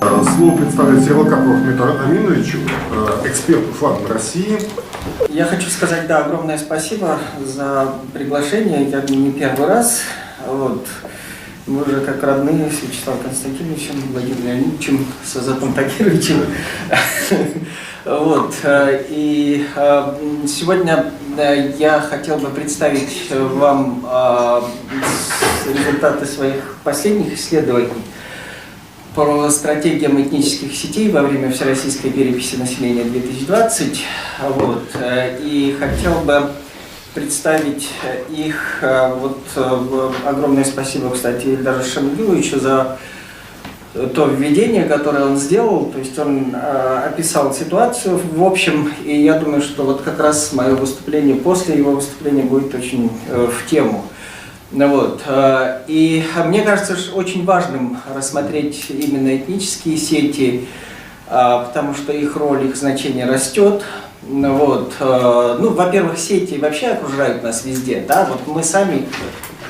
Слово представляет Серлакапов Ахмету Аминовичу, эксперту ФЛАГ России. Я хочу сказать, да, огромное спасибо за приглашение. Я не первый раз. Вот. Мы уже как родные с Вячеславом Константиновичем, Владимиром Леонидовичем, с Азатом Такировичем. Вот. И сегодня я хотел бы представить вам результаты своих последних исследований по стратегиям этнических сетей во время Всероссийской переписи населения 2020. Вот. И хотел бы представить их. Огромное спасибо, кстати, Ильдару Шамиловичу за то введение, которое он сделал. То есть он описал ситуацию в общем, и я думаю, что вот как раз мое выступление после его выступления будет очень в тему. Вот. И мне кажется, очень важным рассмотреть именно этнические сети, потому что их роль, их значение растет. Вот. Ну, во-первых, сети вообще окружают нас везде. Да? Вот мы сами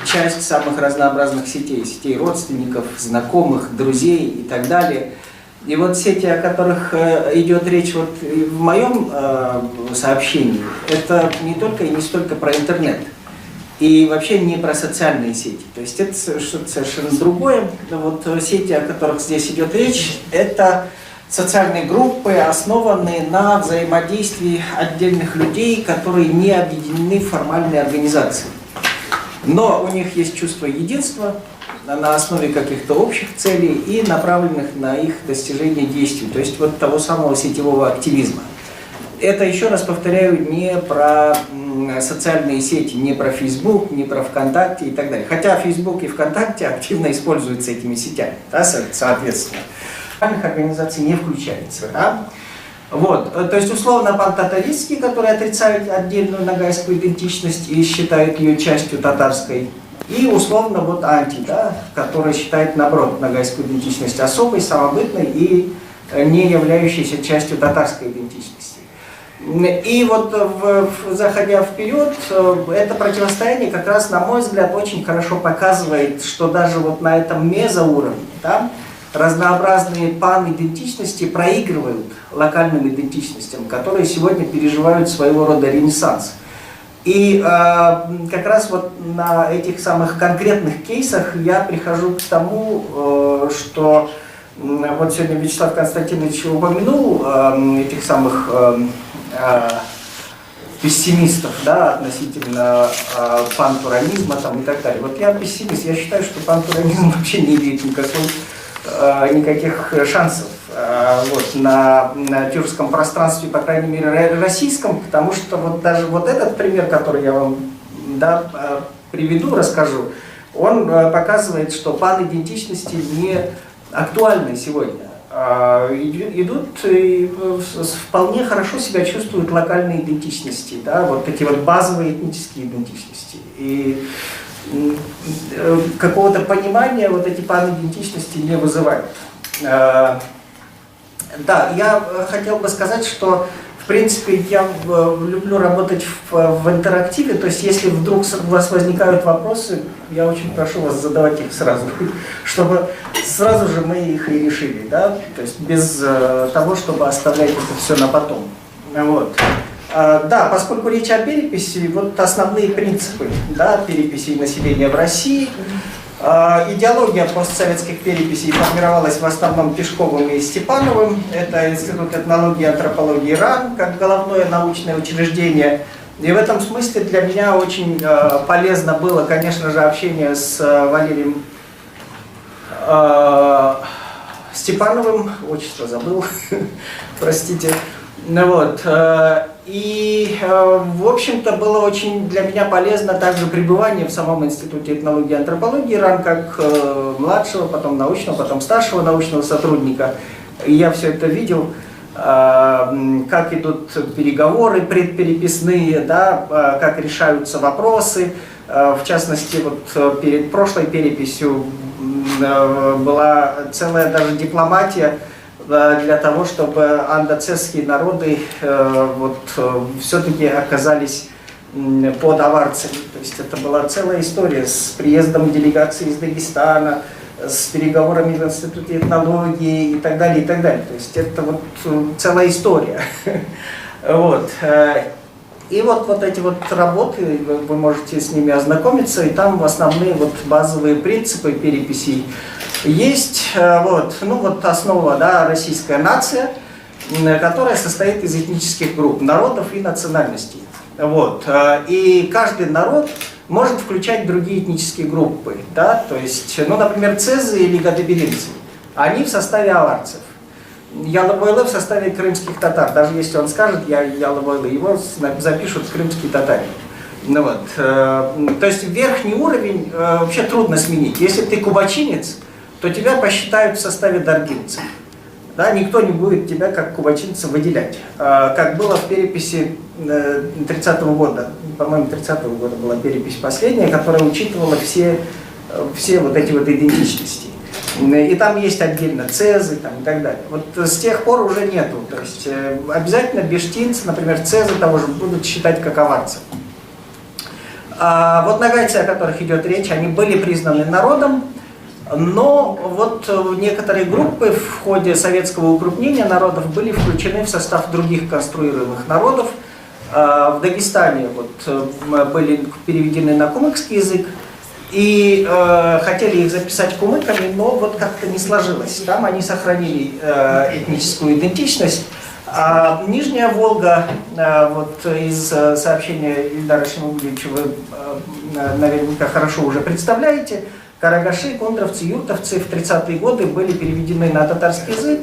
часть самых разнообразных сетей, сетей родственников, знакомых, друзей и так далее. И вот сети, о которых идет речь вот в моем сообщении, это не только и не столько про интернет. И вообще не про социальные сети. То есть это что-то совершенно другое. Вот сети, о которых здесь идет речь, это социальные группы, основанные на взаимодействии отдельных людей, которые не объединены в формальные организации. Но у них есть чувство единства на основе каких-то общих целей и направленных на их достижение действий. То есть вот того самого сетевого активизма. Это, еще раз повторяю, не про социальные сети, не про Facebook, не про ВКонтакте и так далее. Хотя Facebook и ВКонтакте активно используются этими сетями, да, соответственно. Организации не включается. Да? Вот. То есть, условно, пантатаристские, которые отрицают отдельную ногайскую идентичность и считают ее частью татарской, и условно вот анти, да, который считает, наоборот, ногайскую идентичность особой, самобытной и не являющейся частью татарской идентичности. И вот, заходя вперед, это противостояние как раз, на мой взгляд, очень хорошо показывает, что даже вот на этом мезоуровне, да, разнообразные пан-идентичности проигрывают локальным идентичностям, которые сегодня переживают своего рода ренессанс. И как раз вот на этих самых конкретных кейсах я прихожу к тому, что вот сегодня Вячеслав Константинович упомянул этих самых пессимистов, да, относительно пантуранизма там, и так далее. Вот я пессимист, я считаю, что пантуранизм вообще не имеет никаких шансов вот, на тюркском пространстве, по крайней мере российском, потому что вот даже вот этот пример, который я вам, да, приведу, расскажу, он показывает, что панидентичности не актуальны сегодня. Идут и вполне хорошо себя чувствуют локальные идентичности, да, вот такие вот базовые этнические идентичности. И какого-то понимания вот эти панидентичности не вызывают. Да, я хотел бы сказать, что в принципе я люблю работать в интерактиве, то есть если вдруг у вас возникают вопросы, я очень прошу вас задавать их сразу, чтобы сразу же мы их и решили, да, то есть без того, чтобы оставлять это все на потом. Вот. Да, поскольку речь о переписи, вот основные принципы, да, переписи населения в России. Идеология постсоветских переписей формировалась в основном Пешковым и Степановым. Это Институт этнологии и антропологии РАН, как головное научное учреждение. И в этом смысле для меня очень полезно было, конечно же, общение с Валерием Степановым, отчество забыл, простите. Вот. И, в общем-то, было очень для меня полезно также пребывание в самом Институте этнологии и антропологии РАН, как младшего, потом научного, потом старшего научного сотрудника. И я все это видел, как идут переговоры предпереписные, да, как решаются вопросы. В частности, вот перед прошлой переписью была целая даже дипломатия для того, чтобы андоцесские народы вот, все-таки оказались под аварцами. То есть это была целая история с приездом делегации из Дагестана, с переговорами в Институте этнологии и так далее, и так далее. То есть это вот целая история. Вот. И вот эти вот работы, вы можете с ними ознакомиться, и там основные вот базовые принципы переписей есть. Вот. Ну вот основа, да, российская нация, которая состоит из этнических групп, народов и национальностей. Вот. И каждый народ может включать другие этнические группы. Да? То есть, ну, например, цезы или гадебелинцы, они в составе аварцев. Ялобойлы в составе крымских татар. Даже если он скажет «я Ялобойлы», его запишут крымские татаре. Ну, вот. То есть верхний уровень вообще трудно сменить. Если ты кубачинец, то тебя посчитают в составе даргинцев. Да, никто не будет тебя как кубачинца выделять. Как было в переписи 30-го года, по-моему, 30-го года была перепись последняя, которая учитывала все вот эти вот идентичности. И там есть отдельно цезы там, и так далее. Вот с тех пор уже нету. То есть обязательно бештинцы, например, цезы того же будут считать как аварцев. Вот нагайцы, о которых идет речь, они были признаны народом, но вот некоторые группы в ходе советского укрупнения народов были включены в состав других конструируемых народов. В Дагестане вот были переведены на кумыкский язык, и хотели их записать кумыками, но вот как-то не сложилось. Там они сохранили этническую идентичность. А Нижняя Волга, вот из сообщения Ильдара Шимуглевича вы наверняка хорошо уже представляете, карагаши, кондровцы, юртовцы в 30-е годы были переведены на татарский язык,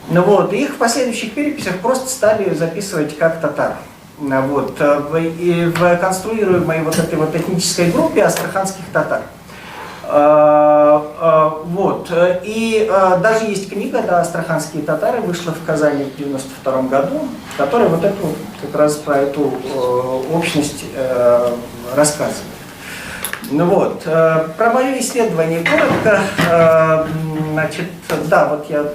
вот, и их в последующих переписях просто стали записывать как татар. Вот, и в конструируемой вот этой вот этнической группе астраханских татар. Вот, и даже есть книга, да, «Астраханские татары», вышла в Казани в 92 году, которая вот эту, как раз про эту общность рассказывает. Ну вот, про мое исследование коротко. Значит, да, вот я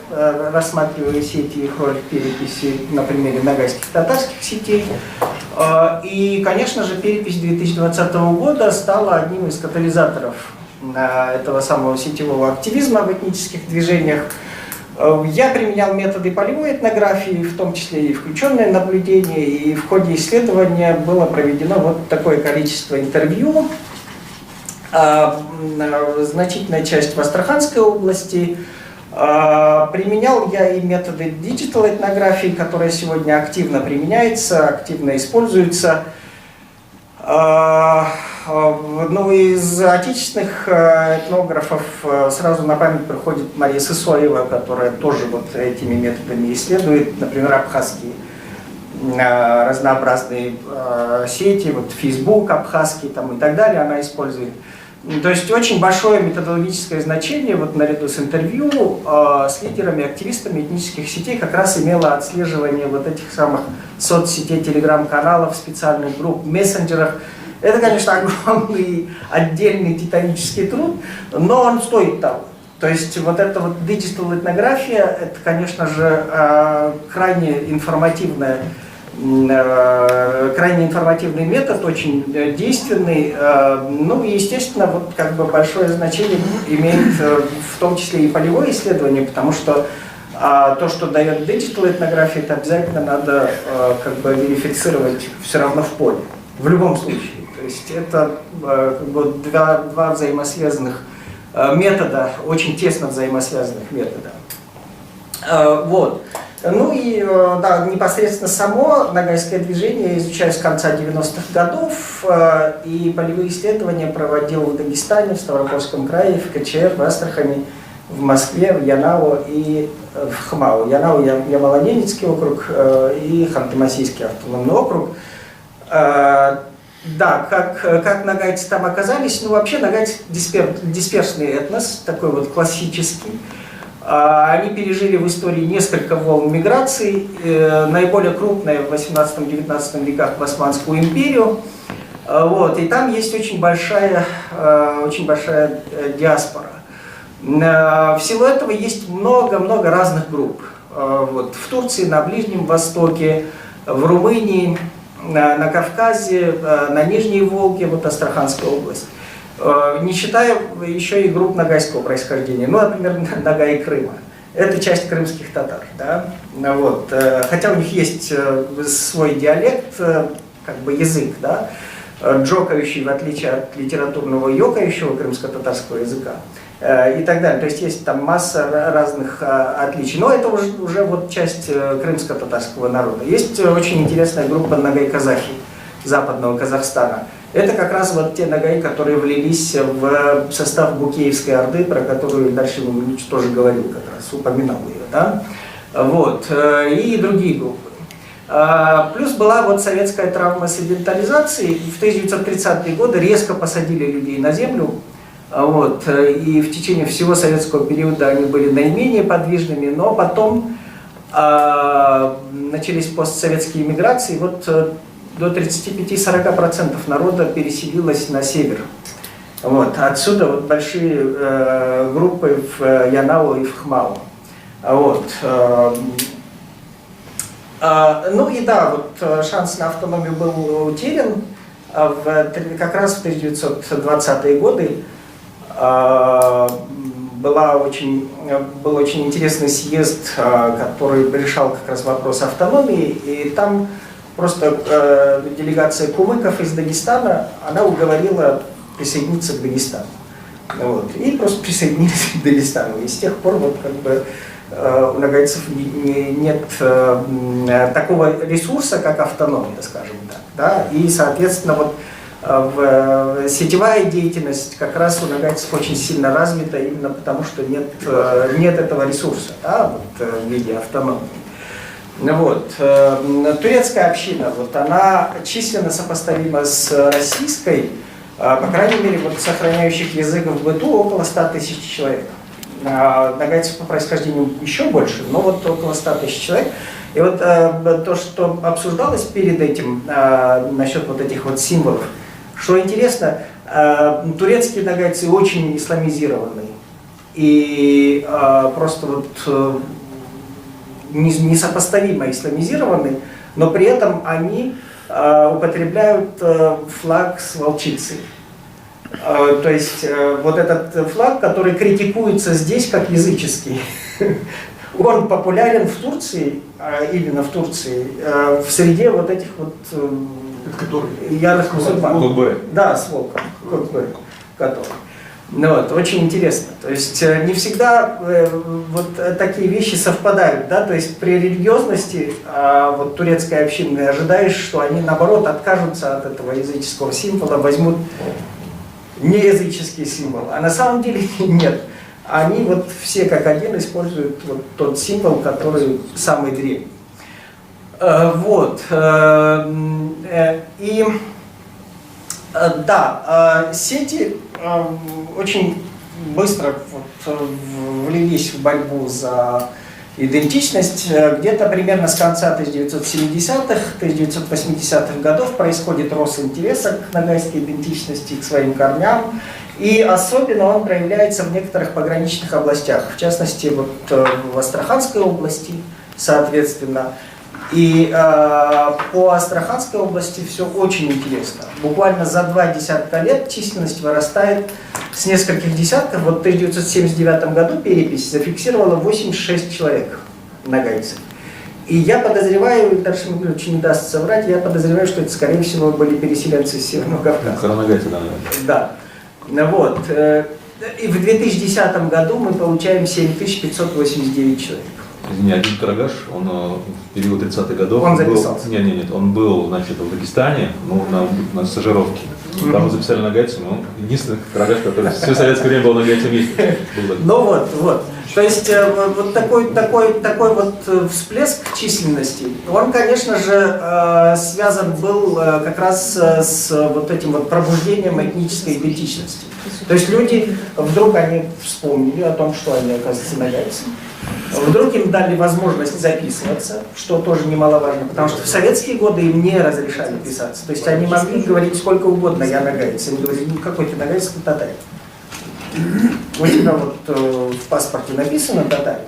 рассматриваю сети и их роль в переписи на примере нагайских татарских сетей. И, конечно же, перепись 2020 года стала одним из катализаторов этого самого сетевого активизма в этнических движениях. Я применял методы полевой этнографии, в том числе и включенное наблюдение, и в ходе исследования было проведено вот такое количество интервью. Значительная часть в Астраханской области. Применял я и методы диджитал-этнографии, которая сегодня активно применяется, активно используется. Ну, из отечественных этнографов сразу на память приходит Мария Сысоева, которая тоже вот этими методами исследует, например, абхазские разнообразные сети, вот Facebook абхазский там, и так далее она использует. То есть очень большое методологическое значение, вот наряду с интервью с лидерами, активистами этнических сетей как раз имело отслеживание вот этих самых соцсетей, телеграм-каналов, специальных групп, мессенджерах. Это, конечно, огромный отдельный титанический труд, но он стоит того. То есть вот эта вот диджитал-этнография, это, конечно же, крайне информативный метод, очень действенный. Ну и, естественно, вот как бы большое значение имеет в том числе и полевое исследование, потому что то, что дает диджитал-этнография, это обязательно надо как бы верифицировать все равно в поле, в любом случае. То есть это как бы два взаимосвязанных метода, очень тесно взаимосвязанных метода. Вот. Ну и да, непосредственно само нагайское движение я изучаю с конца 90-х годов, и полевые исследования проводил в Дагестане, в Ставропольском крае, в КЧР, в Астрахани, в Москве, в Янау и в Хмау. Янау — Ямало-Ненецкий округ и Ханты-Мансийский автономный округ. Да, как нагайцы там оказались, ну вообще нагайцы дисперсный этнос, такой вот классический. Они пережили в истории несколько волн миграций, наиболее крупная в 18-19 веках в Османскую империю. Вот, и там есть очень большая диаспора. В силу этого есть много-много разных групп. Вот, в Турции, на Ближнем Востоке, в Румынии, на Кавказе, на Нижней Волге, вот Астраханская область. Не считая еще и групп ногайского происхождения, ну, например, Ногай Крыма. Это часть крымских татар, да? Вот. Хотя у них есть свой диалект, как бы язык, да? Джокающий, в отличие от литературного йокающего крымско-татарского языка и так далее. То есть есть там масса разных отличий. Но это уже вот часть крымско-татарского народа. Есть очень интересная группа ногай-казахи западного Казахстана. Это как раз вот те нагаи, которые влились в состав Букеевской Орды, про которую дальше тоже говорил, как раз упоминал ее, да? Вот. И другие группы. Плюс была вот советская травма седентализации. В 1930-е годы резко посадили людей на землю. Вот. И в течение всего советского периода они были наименее подвижными, но потом начались постсоветские миграции. Вот до 35-40% народа переселилось на север. Вот. Отсюда вот большие группы в Янау и в Хмау. Вот. Ну и да, вот шанс на автономию был утерян как раз в 1920-е годы. Был очень интересный съезд, который решал как раз вопрос автономии, и там просто делегация кумыков из Дагестана, она уговорила присоединиться к Дагестану. Вот. И просто присоединились к Дагестану. И с тех пор вот как бы у нагайцев нет такого ресурса, как автономия, скажем так. Да? И, соответственно, вот сетевая деятельность как раз у нагайцев очень сильно развита, именно потому что нет этого ресурса, да, вот, в виде автономии. Вот. Турецкая община, вот, она численно сопоставима с российской, по крайней мере, вот, сохраняющих язык в быту около 100 тысяч человек. Нагайцев по происхождению еще больше, но вот около 100 тысяч человек. И вот то, что обсуждалось перед этим насчет вот этих вот символов, что интересно, турецкие нагайцы очень исламизированы и просто вот несопоставимо исламизированы, но при этом они употребляют флаг с волчицей. То есть вот этот флаг, который критикуется здесь как языческий, он популярен в Турции, именно в Турции, в среде вот этих вот ярых мусульман. Да, с волком. Который. Ну, вот, очень интересно. То есть не всегда вот такие вещи совпадают, да, то есть при религиозности вот турецкой общины ожидаешь, что они наоборот откажутся от этого языческого символа, возьмут неязыческий символ, а на самом деле нет. Они вот все как один используют вот тот символ, который самый древний. Вот. И да, сети очень быстро вот влились в борьбу за идентичность. Где-то примерно с конца 1970-х, 1980-х годов происходит рост интереса к ногайской идентичности, к своим корням. И особенно он проявляется в некоторых пограничных областях, в частности вот в Астраханской области, соответственно. И по Астраханской области все очень интересно. Буквально за 2 десятка лет численность вырастает с нескольких десятков. Вот в 1979 году перепись зафиксировала 86 человек ногайцев. И я подозреваю, дальше мне очень не даст соврать, я подозреваю, что это, скорее всего, были переселенцы из Северного Кавказа. Харанагайцы, да. Да. Вот. И в 2010 году мы получаем 7589 человек. Извини, один Карагаш, он в период 30-х годов... Он записался? Нет, он был, значит, в Дагестане, ну, на стажировке. Там мы записали нагайцем, он единственный Карагаш, который все советское время был нагайцем есть. Ну вот. То есть вот такой вот всплеск численности, он, конечно же, связан был как раз с вот этим вот пробуждением этнической идентичности. То есть люди вдруг они вспомнили о том, что они, оказывается, нагайцы. Вдруг им дали возможность записываться, что тоже немаловажно, потому что в советские годы им не разрешали писаться. То есть они могли говорить сколько угодно, я нагайец. Им говорили, ну какой ты нагайец, ты татарин. У тебя вот в паспорте написано татарин,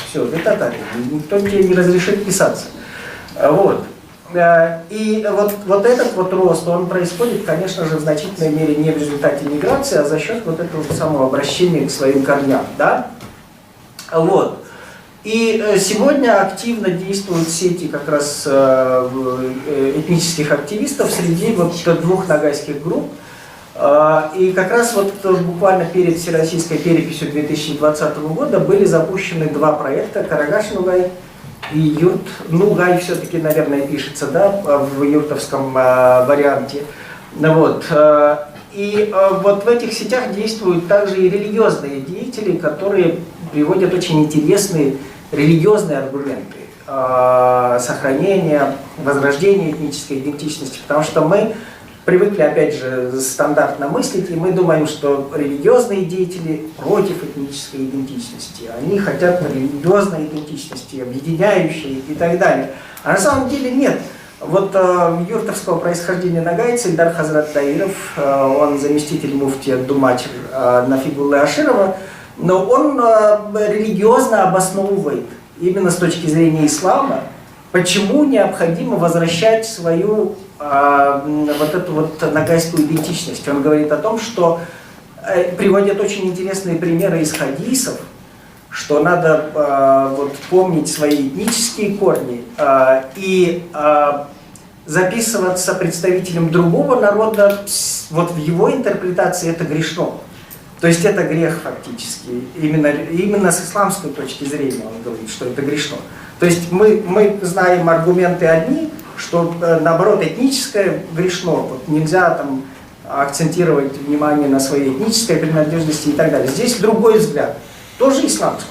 все, ты татарин, никто тебе не разрешит писаться. Вот. И вот этот вот рост, он происходит, конечно же, в значительной мере не в результате миграции, а за счет вот этого самого обращения к своим корням, да? Вот. И сегодня активно действуют сети как раз этнических активистов среди вот двух ногайских групп. И как раз вот буквально перед всероссийской переписью 2020 года были запущены два проекта «Карагаш-Нугай» и «Юрт-Нугай», все-таки, наверное, пишется, да, в юртовском варианте. Вот. И вот в этих сетях действуют также и религиозные деятели, которые приводят очень интересные религиозные аргументы сохранения, возрождения этнической идентичности, потому что мы привыкли, опять же, стандартно мыслить, и мы думаем, что религиозные деятели против этнической идентичности, они хотят религиозной идентичности, объединяющей и так далее. А на самом деле нет. Вот юртовского происхождения нагайца Ильдар Хазрат Таиров, он заместитель муфтия Думачер Нафигуллы Аширова, но он религиозно обосновывает, именно с точки зрения ислама, почему необходимо возвращать свою вот эту вот нагайскую идентичность. Он говорит о том, что приводит очень интересные примеры из хадисов, что надо вот помнить свои этнические корни и записываться представителем другого народа, вот в его интерпретации это грешно. То есть это грех фактически, именно с исламской точки зрения он говорит, что это грешно. То есть мы знаем аргументы одни, что наоборот этническое грешно, вот нельзя там акцентировать внимание на своей этнической принадлежности и так далее. Здесь другой взгляд, тоже исламский,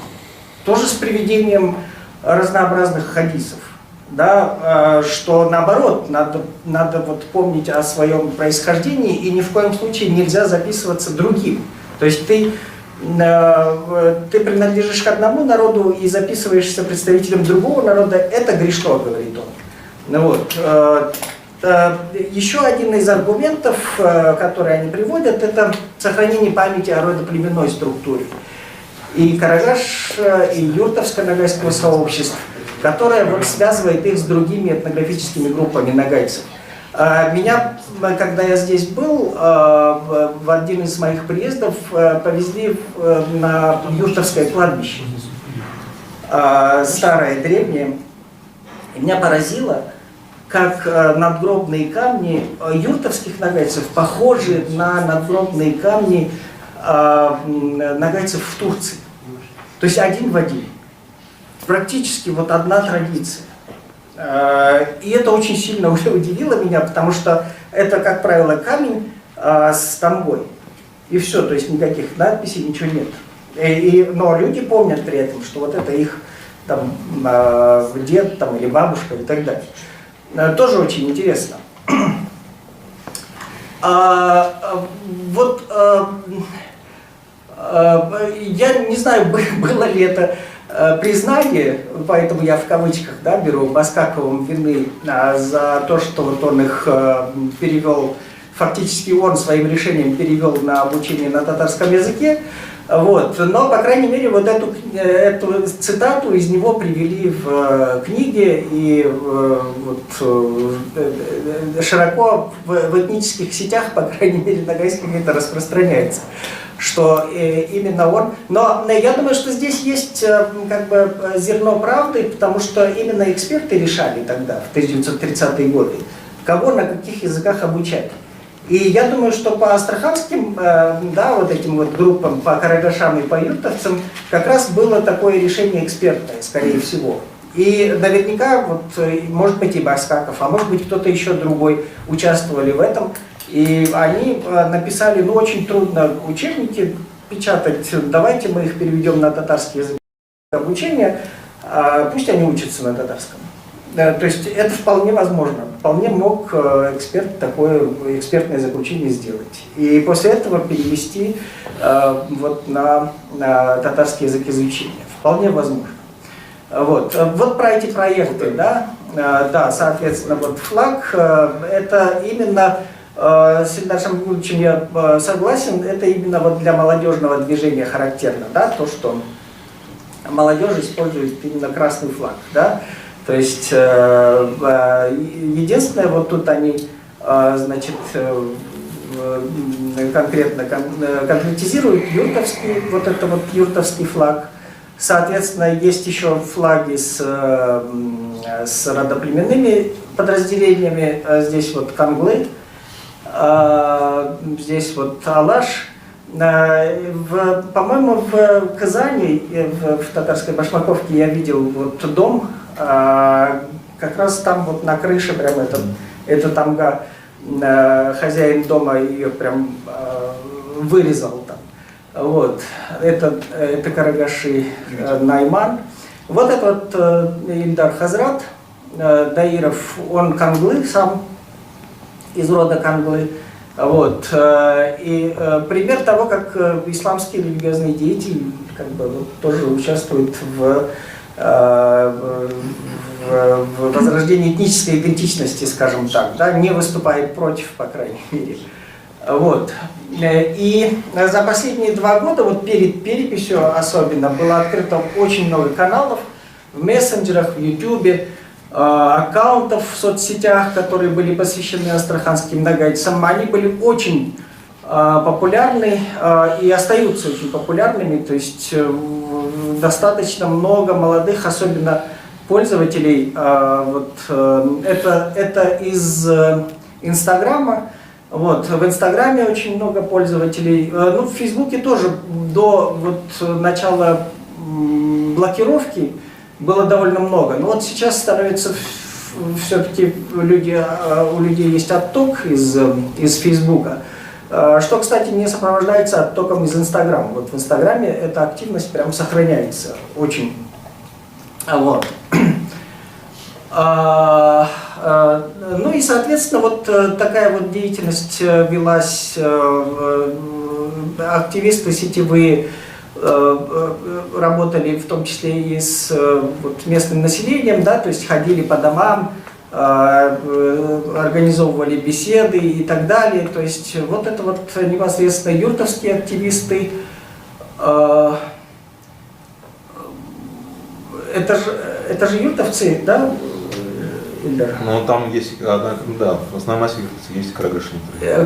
тоже с приведением разнообразных хадисов. Да, что наоборот, надо вот помнить о своем происхождении, и ни в коем случае нельзя записываться другим. То есть ты принадлежишь к одному народу и записываешься представителем другого народа, это грешно, говорит он. Ну вот. Еще один из аргументов, которые они приводят, это сохранение памяти о родоплеменной структуре. И Карагаш, и юртовско-ногайского сообщества, которое вот связывает их с другими этнографическими группами ногайцев. Меня, когда я здесь был, в один из моих приездов повезли на юртовское кладбище, старое, древнее. И меня поразило, как надгробные камни юртовских ногайцев похожи на надгробные камни ногайцев в Турции. То есть один в один. Практически вот одна традиция. И это очень сильно уже удивило меня, потому что это, как правило, камень с тамгой. И все, то есть никаких надписей, ничего нет. Но люди помнят при этом, что вот это их там, дед там, или бабушка и так далее. Тоже очень интересно. Вот я не знаю, было ли это признание, поэтому я в кавычках, да, беру Баскаковым вины за то, что вот он их перевел, фактически он своим решением перевел на обучение на татарском языке. Вот. Но, по крайней мере, вот эту цитату из него привели в книге, и вот, широко в этнических сетях, по крайней мере, ногайских, это распространяется, что именно он. Но я думаю, что здесь есть как бы зерно правды, потому что именно эксперты решали тогда, в 1930-е годы, кого на каких языках обучать. И я думаю, что по астраханским, да, вот этим вот группам, по карагашам и по юртовцам, как раз было такое решение экспертное, скорее всего. И наверняка, вот, может быть, и Баскаков, а может быть, кто-то еще другой участвовали в этом. И они написали, ну, очень трудно учебники печатать, давайте мы их переведем на татарский язык обучения, пусть они учатся на татарском. То есть это вполне возможно. Вполне мог эксперт такое экспертное заключение сделать. И после этого перевести вот на татарский язык изучения. Вполне возможно. Вот про эти проекты, да, да, соответственно, вот флаг, это именно, с Ильдаром Юрьевичем я согласен, это именно вот для молодежного движения характерно, да, то, что молодежь использует именно красный флаг, да. То есть единственное, вот тут они, значит, конкретно конкретизируют юртовский, вот это вот юртовский флаг. Соответственно, есть еще флаги с родоплеменными подразделениями. Здесь вот Канглы, здесь вот Алаш. По-моему, в Казани, в татарской Башмаковке я видел вот дом, как раз там вот на крыше прям это тамга, хозяин дома ее прям вырезал там. Вот, это Карагаши Найман. Вот этот Ильдар Хазрат Даиров, он канглы сам, из рода канглы. Вот. И пример того, как исламские религиозные деятели как бы, вот, тоже участвуют в возрождении этнической идентичности, скажем так, да, не выступает против, по крайней мере. Вот. И за последние 2 года, вот перед переписью особенно, было открыто очень много каналов в мессенджерах, в Ютубе, аккаунтов в соцсетях, которые были посвящены астраханским нагайцам. Они были очень популярны и остаются очень популярными, то есть достаточно много молодых, особенно пользователей. Вот, это из Инстаграма. Вот, в Инстаграме очень много пользователей. Ну, в Фейсбуке тоже до вот, начала блокировки было довольно много. Но вот сейчас становится все-таки у людей есть отток из Фейсбука. Что, кстати, не сопровождается оттоком из Инстаграма. Вот в Инстаграме эта активность прям сохраняется очень. Вот. Ну и, соответственно, вот такая вот деятельность велась, активисты сетевые работали в том числе и с вот, местным населением, да, то есть ходили по домам, организовывали беседы и так далее. То есть вот это вот непосредственно юртовские активисты. Это же юртовцы, да? Ильдар? Ну, там есть, да, в основном массе есть карагаши.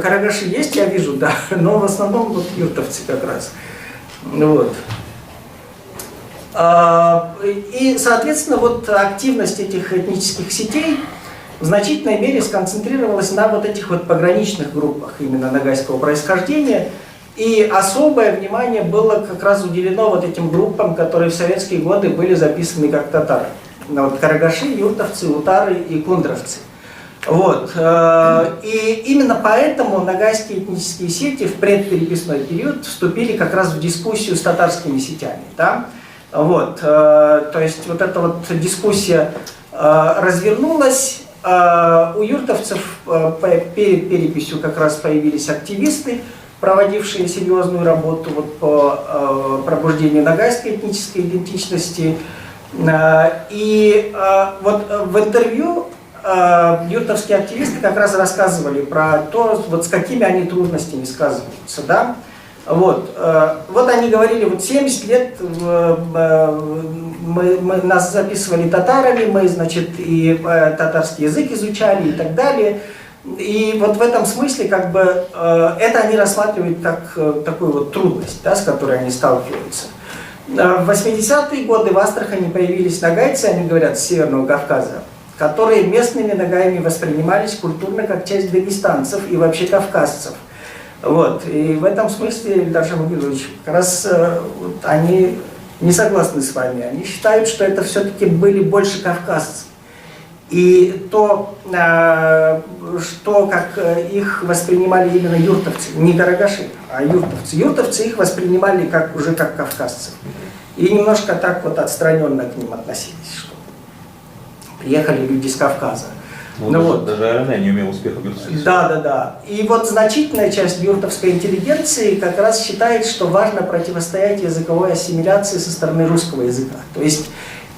Карагаши есть, я вижу, да, но в основном вот юртовцы как раз. Вот. И, соответственно, вот активность этих этнических сетей в значительной мере сконцентрировалась на вот этих вот пограничных группах именно нагайского происхождения. И особое внимание было как раз уделено вот этим группам, которые в советские годы были записаны как татары. Вот, карагаши, юртовцы, утары и кундровцы. Вот. И именно поэтому нагайские этнические сети в предпереписной период вступили как раз в дискуссию с татарскими сетями. Да? Вот. То есть вот эта вот дискуссия развернулась. У юртовцев перед переписью как раз появились активисты, проводившие серьезную работу вот по пробуждению нагайской этнической идентичности. И вот в интервью юртовские активисты как раз рассказывали про то, вот с какими они трудностями сказываются. Да? Вот они говорили, вот 70 лет нас записывали татарами, мы, значит, и татарский язык изучали и так далее. И вот в этом смысле, как бы, это они рассматривают как такую вот трудность, да, с которой они сталкиваются. В 80-е годы в Астрахани появились нагайцы, они говорят, с Северного Кавказа, которые местными нагаями воспринимались культурно как часть дагестанцев и вообще кавказцев. Вот. И в этом смысле, Ильдар Шамгилович, как раз вот, они не согласны с вами. Они считают, что это все-таки были больше кавказцы. И то, что как их воспринимали именно юртовцы, не карагаши, а юртовцы. Юртовцы их воспринимали уже как кавказцев. И немножко так вот отстраненно к ним относились, что приехали люди с Кавказа. Даже РН не имел успеха в юртовстве. Да. И вот значительная часть юртовской интеллигенции как раз считает, что важно противостоять языковой ассимиляции со стороны русского языка. То есть,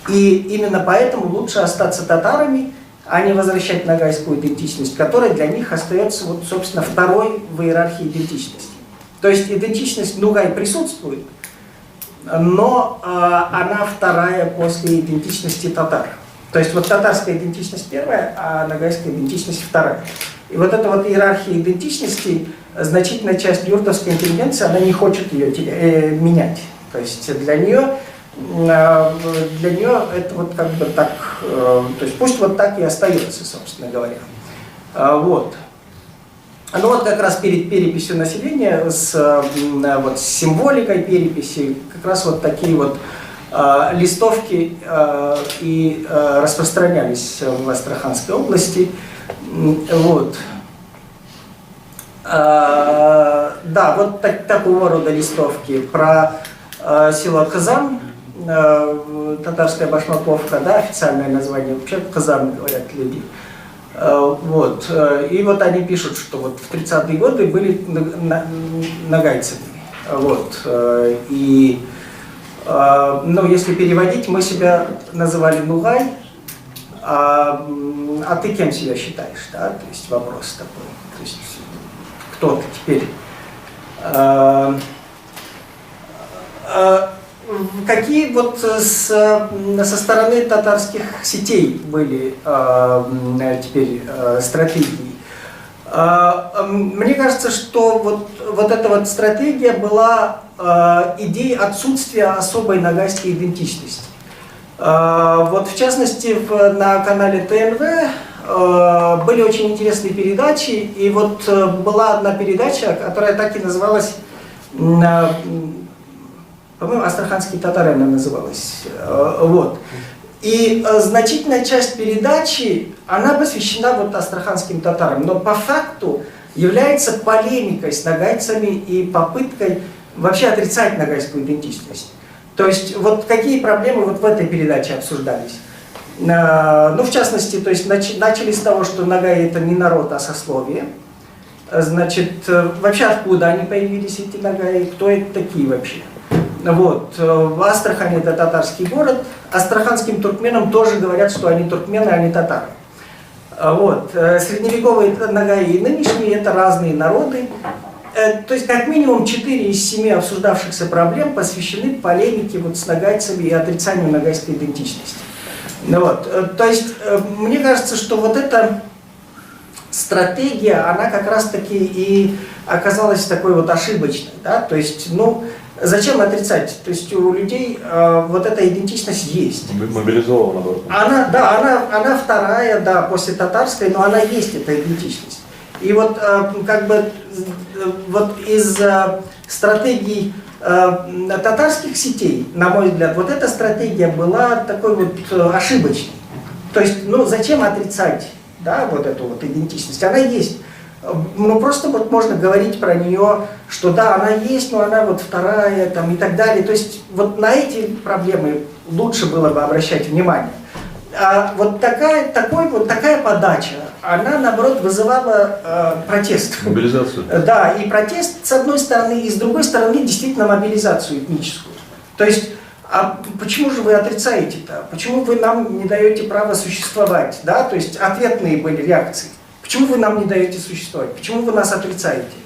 и именно поэтому лучше остаться татарами, а не возвращать нагайскую идентичность, которая для них остается, вот, собственно, второй в иерархии идентичности. То есть идентичность нугай присутствует, но она вторая после идентичности татар. То есть вот татарская идентичность первая, а нагайская идентичность вторая. И вот эта вот иерархия идентичностей, значительная часть юртовской интеллигенции, она не хочет ее менять. То есть для нее это вот как бы так, то есть пусть вот так и остается, собственно говоря. Вот. Ну вот как раз перед переписью населения, вот, с символикой переписи, как раз вот такие вот листовки и распространялись в Астраханской области. Вот. Да, вот такого рода листовки про село Казан, татарская башмаковка, да, официальное название, вообще Казан, говорят люди. Вот. И вот они пишут, что вот в 30-е годы были нагайцами. Вот. И, ну, если переводить, мы себя называли Нугай, а ты кем себя считаешь, да? То есть вопрос такой. То есть кто ты теперь? Какие вот со стороны татарских сетей были теперь стратегии? Мне кажется, что вот эта вот стратегия была идеей отсутствия особой нагайской идентичности. Вот в частности на канале ТНВ были очень интересные передачи, и вот была одна передача, которая так и называлась, по-моему, «Астраханские татары» она называлась. Вот. И значительная часть передачи, она посвящена вот астраханским татарам, но по факту является полемикой с нагайцами и попыткой вообще отрицать нагайскую идентичность. То есть вот какие проблемы вот в этой передаче обсуждались. Ну, в частности, то есть начали с того, что нагаи это не народ, а сословие. Значит, вообще откуда они появились, эти нагаи, кто это такие вообще? Вот. Астрахань это татарский город. Астраханским туркменам тоже говорят, что они туркмены, а не татары. Вот. Средневековые нагаи и нынешние это разные народы. То есть как минимум 4 из 7 обсуждавшихся проблем посвящены полемике вот с нагайцами и отрицанию нагайской идентичности. Вот. То есть мне кажется, что вот эта стратегия, она как раз таки и оказалась такой вот ошибочной. Да? То есть, ну, зачем отрицать? То есть у людей вот эта идентичность есть. Мобилизована, наоборот. Она вторая, да, после татарской, но она есть, эта идентичность. И вот как бы вот из стратегий татарских сетей, на мой взгляд, вот эта стратегия была такой вот ошибочной. То есть, ну, зачем отрицать, да, вот эту вот идентичность? Она есть. Ну, просто вот можно говорить про нее, что да, она есть, но она вот вторая, там, и так далее. То есть вот на эти проблемы лучше было бы обращать внимание. А вот такая подача, она, наоборот, вызывала протест. Мобилизацию. Да, и протест с одной стороны, и с другой стороны действительно мобилизацию этническую. То есть, а почему же вы отрицаете-то? Почему вы нам не даете право существовать? Да? То есть ответные были реакции. Почему вы нам не даете существовать? Почему вы нас отрицаете?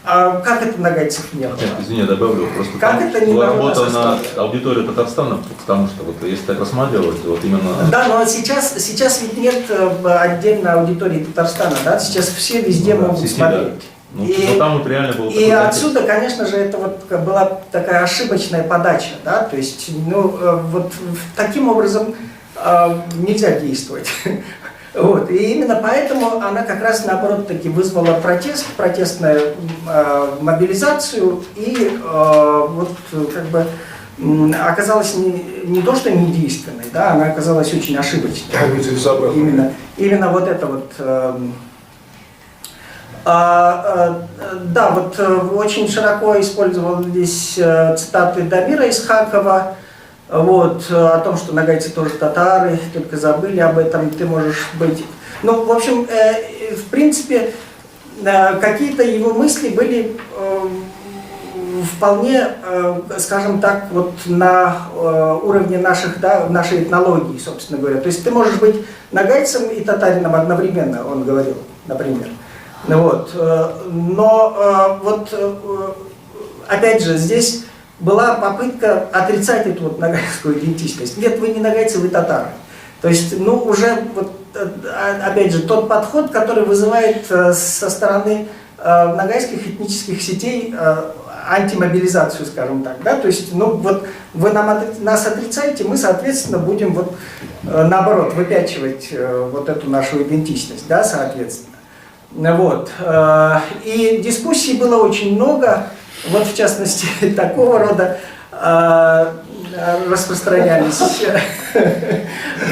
А как это нагайцев не было? Нет, извини, я добавлю. Просто как там это не была работа на аудиторию Татарстана, потому что вот если так рассматривать, вот именно... Да, но сейчас ведь нет отдельной аудитории Татарстана, да? Сейчас все везде могут сети, смотреть. Да. Ну, и там вот реально было... И отсюда, конечно же, это вот была такая ошибочная подача, да? То есть, ну, вот таким образом нельзя действовать. Вот. И именно поэтому она как раз наоборот таки вызвала протест, протестную мобилизацию и вот как бы оказалась не то, что недейственной, да, она оказалась очень ошибочной. Именно вот это вот. Да, вот очень широко использовались цитаты Дамира Исхакова. Вот, о том, что нагайцы тоже татары, только забыли об этом, ты можешь быть... Ну, в общем, в принципе, какие-то его мысли были вполне, скажем так, вот на уровне нашей этнологии, собственно говоря. То есть ты можешь быть нагайцем и татарином одновременно, он говорил, например. Вот. Но вот, опять же, здесь... была попытка отрицать эту вот нагайскую идентичность. Нет, вы не нагайцы, вы татары. То есть, ну, уже, вот, опять же, тот подход, который вызывает со стороны ногайских этнических сетей антимобилизацию, скажем так, да, то есть, ну, вот, вы нас отрицаете, мы, соответственно, будем, вот, наоборот, выпячивать вот эту нашу идентичность, да, соответственно. Вот. И дискуссий было очень много, вот, в частности, такого рода распространялись,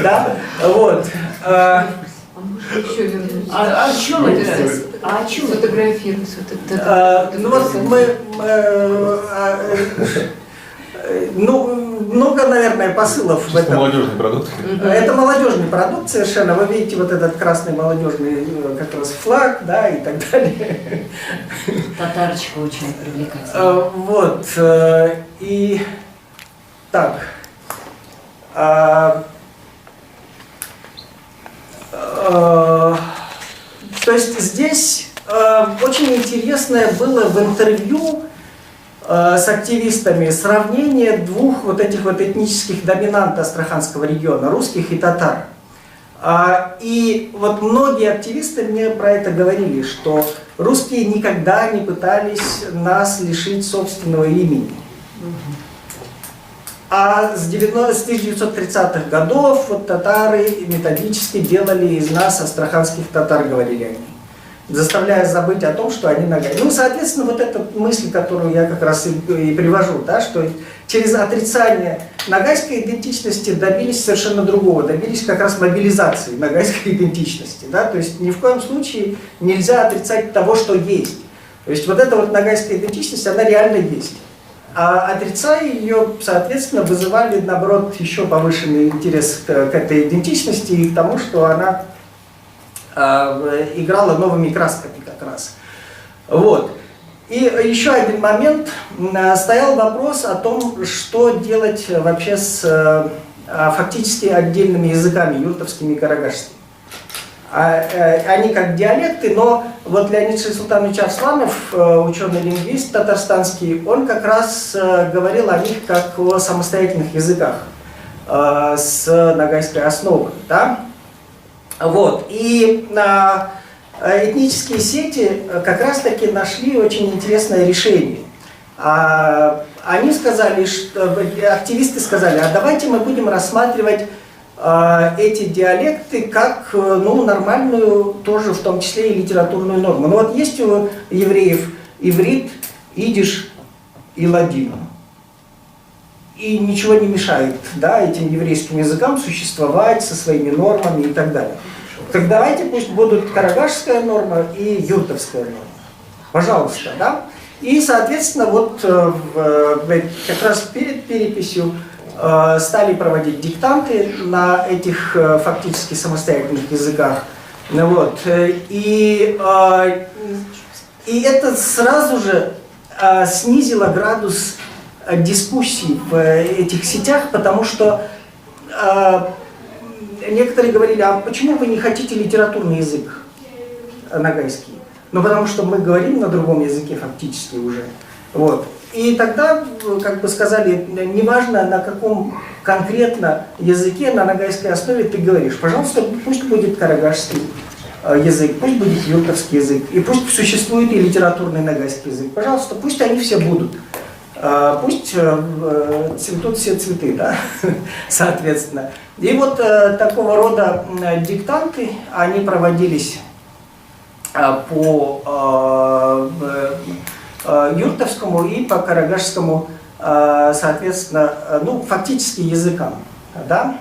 да, вот. Еще вернуться. А о чем это? А о чем это? Фотографироваться. Ну вот ну, много, наверное, посылов в этом. Молодежный продукт. Это молодежный продукт совершенно. Вы видите вот этот красный молодежный как раз флаг, да, и так далее. Татарочка очень привлекательная. Вот. И так. То есть здесь очень интересное было в интервью с активистами сравнение двух вот этих вот этнических доминант Астраханского региона, русских и татар. И вот многие активисты мне про это говорили, что русские никогда не пытались нас лишить собственного имени. А с 1930-х годов вот татары методически делали из нас астраханских татар, говорили они, заставляя забыть о том, что они нагайцы. Ну, соответственно, вот эта мысль, которую я как раз и привожу, да, что через отрицание нагайской идентичности добились совершенно другого, добились как раз мобилизации нагайской идентичности. Да? То есть ни в коем случае нельзя отрицать того, что есть. То есть вот эта вот нагайская идентичность, она реально есть. А отрицая ее, соответственно, вызывали, наоборот, еще повышенный интерес к этой идентичности и к тому, что она играла новыми красками как раз. Вот. И еще один момент. Стоял вопрос о том, что делать вообще с фактически отдельными языками, юртовскими и карагашскими. Они как диалекты, но вот Леонид Шайсултанович Арсланов, ученый-лингвист татарстанский, он как раз говорил о них как о самостоятельных языках с нагайской основой. Да? Вот. И этнические сети как раз-таки нашли очень интересное решение. Они сказали, что, активисты сказали, а давайте мы будем рассматривать эти диалекты как, ну, нормальную, тоже в том числе и литературную норму. Ну вот есть у евреев иврит, идиш и ладин. И ничего не мешает, да, этим еврейским языкам существовать со своими нормами и так далее. Так давайте пусть будут карагашская норма и юртовская норма. Пожалуйста, да. И, соответственно, вот как раз перед переписью стали проводить диктанты на этих фактически самостоятельных языках. Вот. И это сразу же снизило градус дискуссий в этих сетях, потому что некоторые говорили, а почему вы не хотите литературный язык нагайский? Ну, потому что мы говорим на другом языке фактически уже. Вот. И тогда, как бы сказали, неважно на каком конкретно языке, на нагайской основе ты говоришь, пожалуйста, пусть будет карагашский язык, пусть будет юртовский язык, и пусть существует и литературный нагайский язык. Пожалуйста, пусть они все будут. Пусть цветут все цветы, да, соответственно. И вот такого рода диктанты, они проводились по юртовскому и по карагашскому, соответственно, ну, фактически языкам, да.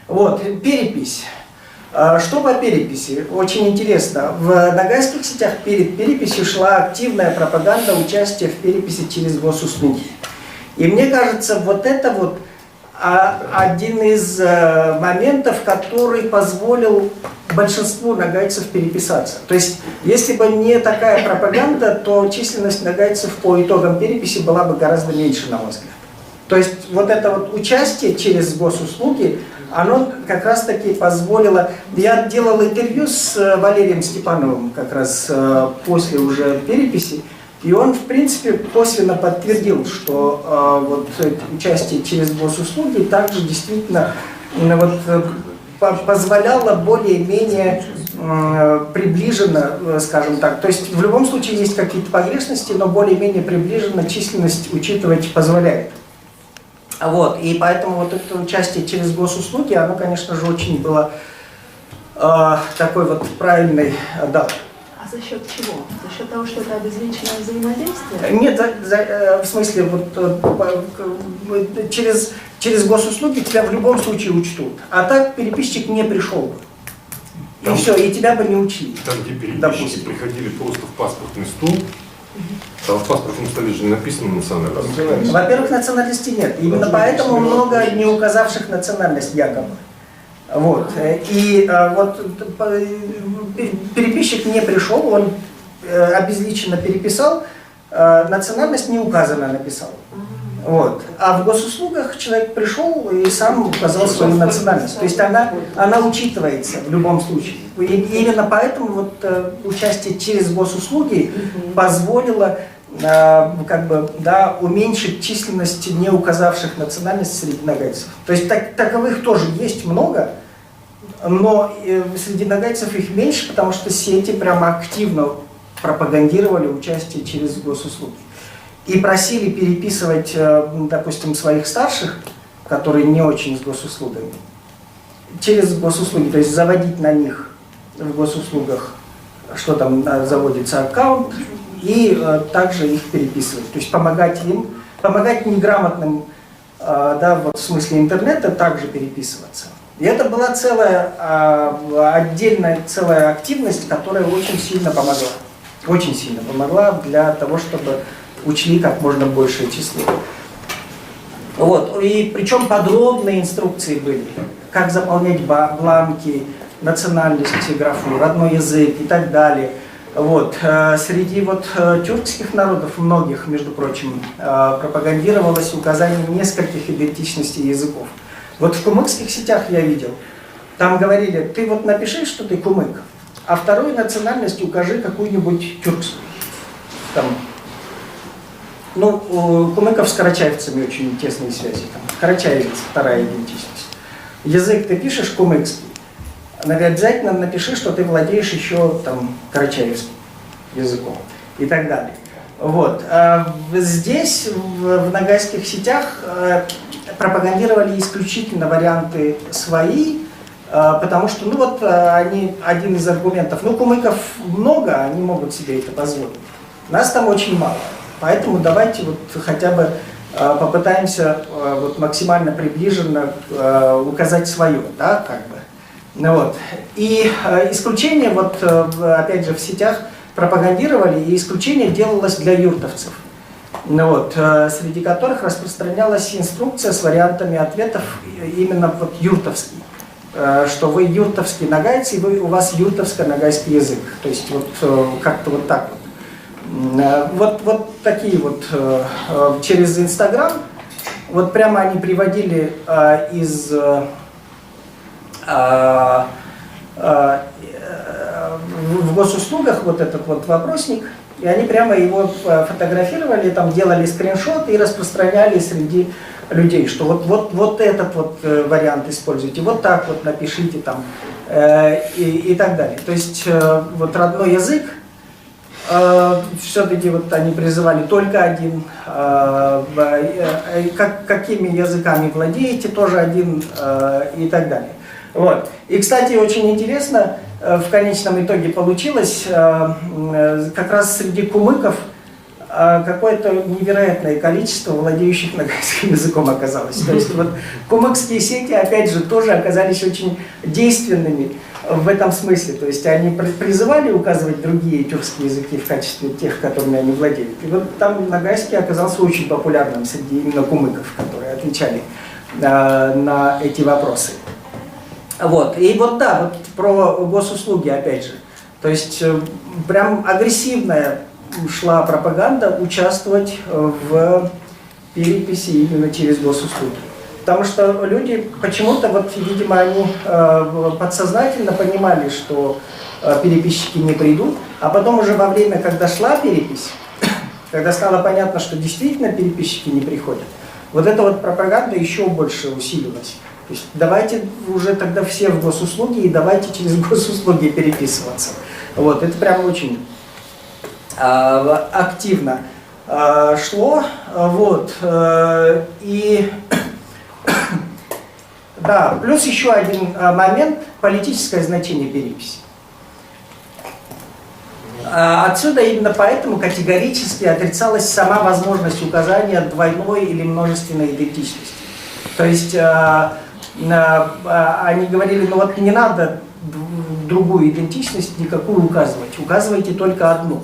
Вот, перепись. Что по переписи? Очень интересно. В нагайских сетях перед переписью шла активная пропаганда участия в переписи через госуслуги. И мне кажется, вот это вот один из моментов, который позволил большинству нагайцев переписаться. То есть, если бы не такая пропаганда, то численность нагайцев по итогам переписи была бы гораздо меньше, на мой взгляд. То есть, вот это вот участие через госуслуги, оно как раз-таки позволило... Я делал интервью с Валерием Степановым как раз после уже переписи, и он, в принципе, косвенно подтвердил, что вот участие через госуслуги также действительно вот, позволяла более-менее приближенно, скажем так. То есть в любом случае есть какие-то погрешности, но более-менее приближенно численность учитывать позволяет. Вот. И поэтому вот это участие через госуслуги, оно, конечно же, очень было такой вот правильной, да. А за счет чего? За счет того, что это обезличенное взаимодействие? Нет, в смысле, вот через госуслуги тебя в любом случае учтут. А так переписчик не пришел бы. И Там- все, и тебя бы не учили. Там, где переписчики Допустим. приходили просто в паспортный стол, там в паспортном столе же не написано национальность. Во-первых, национальности нет. Именно поэтому много не указавших национальность якобы. Вот. И вот переписчик не пришел, он обезличенно переписал, национальность не указана написал. Вот. А в госуслугах человек пришел и сам указал свою национальность. То есть она учитывается в любом случае. И именно поэтому вот участие через госуслуги позволило как бы, да, уменьшить численность не указавших национальность среди нагайцев. То есть таковых тоже есть много, но среди нагайцев их меньше, потому что сети прямо активно пропагандировали участие через госуслуги. И просили переписывать, допустим, своих старших, которые не очень с госуслугами, через госуслуги, то есть заводить на них в госуслугах, что там заводится аккаунт, и также их переписывать. То есть помогать им, помогать неграмотным, да, вот в смысле интернета, также переписываться. И это была целая, отдельная целая активность, которая очень сильно помогла. Очень сильно помогла для того, чтобы учли как можно большее число. Вот. И причем подробные инструкции были, как заполнять бланки, национальности, графу, родной язык и так далее. Вот. Среди вот тюркских народов, многих, между прочим, пропагандировалось указание нескольких идентичностей языков. Вот в кумыкских сетях я видел, там говорили, ты вот напиши, что ты кумык, а вторую национальность укажи какую-нибудь тюркскую. Там, ну, у кумыков с карачаевцами очень тесные связи. Там, карачаевец, вторая идентичность. Язык ты пишешь кумыкский, обязательно напиши, что ты владеешь еще там карачаевским языком и так далее. Вот. Здесь, в нагайских сетях, пропагандировали исключительно варианты свои, потому что, ну вот, они, один из аргументов, ну, кумыков много, они могут себе это позволить. Нас там очень мало, поэтому давайте вот хотя бы попытаемся вот максимально приближенно указать свое, да, как бы. Ну, вот. И исключение, вот, опять же, в сетях пропагандировали, и исключение делалось для юртовцев, ну, вот, среди которых распространялась инструкция с вариантами ответов именно вот юртовский, что вы юртовский нагайцы, и у вас юртовско-нагайский язык, то есть вот как-то вот так вот. Вот такие вот через Инстаграм, вот прямо они приводили из в госуслугах вот этот вот вопросник, и они прямо его фотографировали, там делали скриншот и распространяли среди людей, что вот этот вот вариант используйте, вот так вот напишите там и так далее. То есть вот родной язык, все-таки вот они призывали только один, какими языками владеете, тоже один и так далее. Вот. И, кстати, очень интересно, в конечном итоге получилось, как раз среди кумыков какое-то невероятное количество владеющих нагайским языком оказалось. То есть вот кумыкские сети, опять же, тоже оказались очень действенными в этом смысле. То есть они призывали указывать другие тюркские языки в качестве тех, которыми они владели. И вот там нагайский оказался очень популярным среди именно кумыков, которые отвечали на эти вопросы. Вот. И вот да, вот про госуслуги опять же. То есть прям агрессивная шла пропаганда участвовать в переписи именно через госуслуги. Потому что люди почему-то, вот, видимо, они подсознательно понимали, что переписчики не придут, а потом уже во время, когда шла перепись, когда стало понятно, что действительно переписчики не приходят, вот эта вот пропаганда еще больше усилилась. То есть давайте уже тогда все в госуслуги и давайте через госуслуги переписываться. Вот, это прям очень активно шло. Вот, и да, плюс еще один момент – политическое значение переписи. Отсюда именно поэтому категорически отрицалась сама возможность указания двойной или множественной идентичности. То есть они говорили, ну вот не надо другую идентичность никакую указывать, указывайте только одну.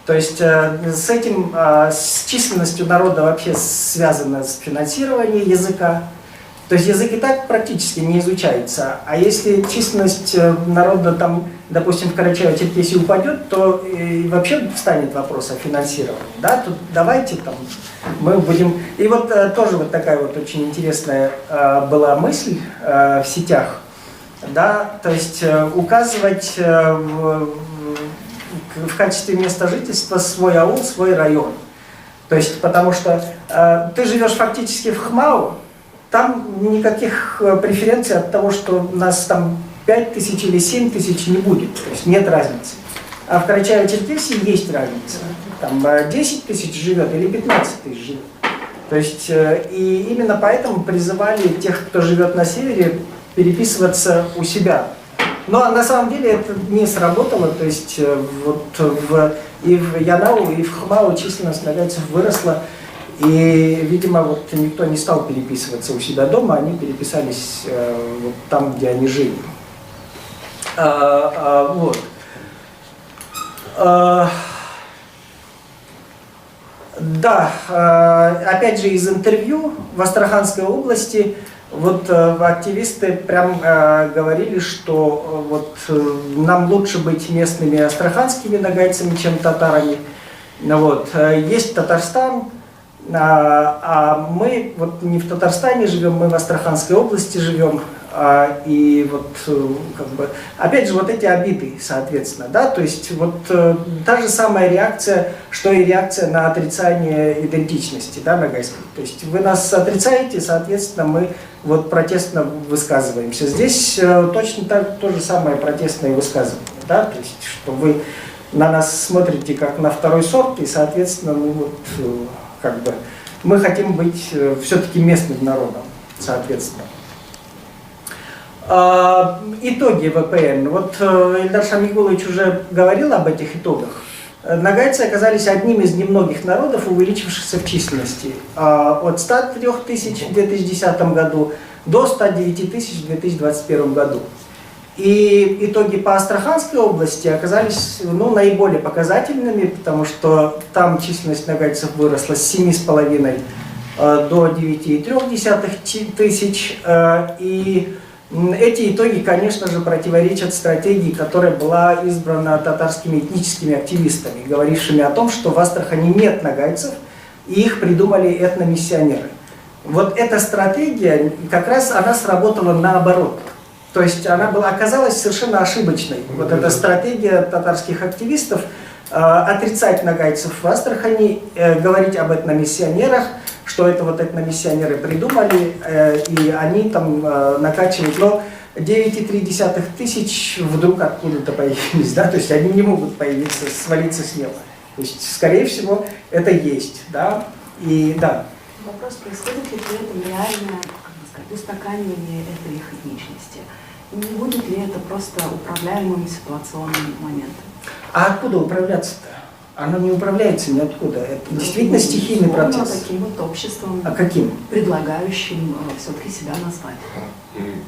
То есть с этим, с численностью народа вообще связано с финансированием языка. То есть язык и так практически не изучается, а если численность народа, там, допустим, в Карачаево-Черкесии упадет, то и вообще встанет вопрос о финансировании. Да? Тут давайте там, мы будем... И вот тоже вот такая вот очень интересная была мысль в сетях, да? То есть указывать в качестве места жительства свой аул, свой район. То есть потому что ты живешь фактически в ХМАО, там никаких преференций от того, что у нас там 5 тысяч или 7 тысяч не будет, то есть нет разницы. А в Карачаево-Черкесии есть разница. Там 10 тысяч живет или 15 тысяч живет. То есть и именно поэтому призывали тех, кто живет на севере, переписываться у себя. Но на самом деле это не сработало, то есть вот и в Янау, и в ХМАО численность нагайцев выросла. И, видимо, вот никто не стал переписываться у себя дома, они переписались вот там, где они жили. Вот. Да, опять же из интервью в Астраханской области вот активисты прям говорили, что вот нам лучше быть местными астраханскими нагайцами, чем татарами. Вот. Есть Татарстан. А мы вот не в Татарстане живем, мы в Астраханской области живем, и вот как бы, опять же вот эти обиды, соответственно, да, то есть вот та же самая реакция, что и реакция на отрицание идентичности, да, нагайской. То есть вы нас отрицаете, соответственно, мы вот протестно высказываемся. Здесь точно так то же самое протестное высказывание, да, то есть что вы на нас смотрите как на второй сорт, и, соответственно, мы вот как бы мы хотим быть все-таки местным народом, соответственно. Итоги ВПН. Вот Ильдар Шамигулович уже говорил об этих итогах. Нагайцы оказались одним из немногих народов, увеличившихся в численности. От 103 тысяч в 2010 году до 109 тысяч в 2021 году. И итоги по Астраханской области оказались наиболее показательными, потому что там численность нагайцев выросла с 7,5 до 9,3 тысяч. И эти итоги, конечно же, противоречат стратегии, которая была избрана татарскими этническими активистами, говорившими о том, что в Астрахани нет нагайцев, и их придумали этномиссионеры. Вот эта стратегия, как раз она сработала наоборот. То есть она оказалась совершенно ошибочной. Вот эта стратегия татарских активистов отрицать нагайцев в Астрахани, говорить об этномиссионерах, что это вот этномиссионеры придумали, и они там накачивают. Но 9,3 тысяч вдруг откуда-то появились, да, то есть они не могут появиться, свалиться с неба. То есть, скорее всего, это есть, да, и да. Вопрос, происходит ли при этом реальное, устаканивание этой их этничности? Не будет ли это просто управляемым ситуационным моментом? А откуда управляться-то? Оно не управляется ниоткуда. Это действительно стихийный процесс. Таким вот обществом, А каким? предлагающим все-таки себя назвать.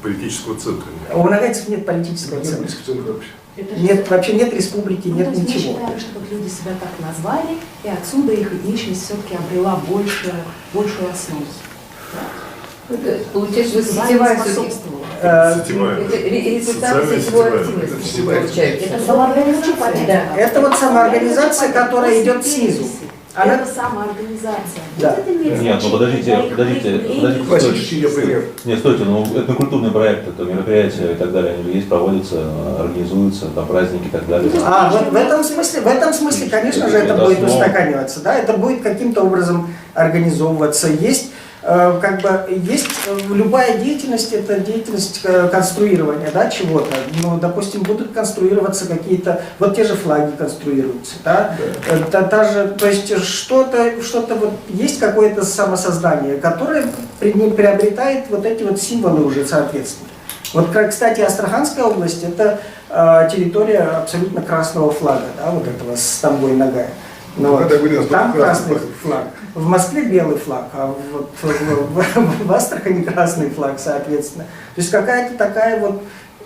Политического центра. У нагайцев нет политического центра. вообще. Нет, вообще нет республики, нет То есть мы ничего. считаем, что вот люди себя так назвали, и отсюда их этничность все-таки обрела большую основу. Получается, что Социально сетевая все-таки. способствовала. Сетевая. Это результат Социальная сетевой сетевая. активности Это получается. Это самоорганизация. Да. Это вот самоорганизация, которая идет снизу. Она... Это самоорганизация. Да. Вот это имеет Нет, ну значение. подождите, стойте. Нет, стойте, ну этнокультурные проекты, то мероприятия и так далее, они есть, проводятся, организуются, там праздники и так далее. А, вот в этом смысле, конечно же, это будет устаканиваться, да, это будет каким-то образом организовываться. Есть как бы есть любая деятельность, это деятельность конструирования, да, чего-то. Ну, допустим, будут конструироваться какие-то, вот те же флаги конструируются, да. То есть что-то вот есть какое-то самосоздание, которое приобретает вот эти вот символы уже соответственно. Вот, кстати, Астраханская область это территория абсолютно красного флага, да, вот этого с тамбой Нагая. Ну, вот, там красный флаг. В Москве белый флаг, а вот в Астрахани красный флаг, соответственно. То есть какая-то такая вот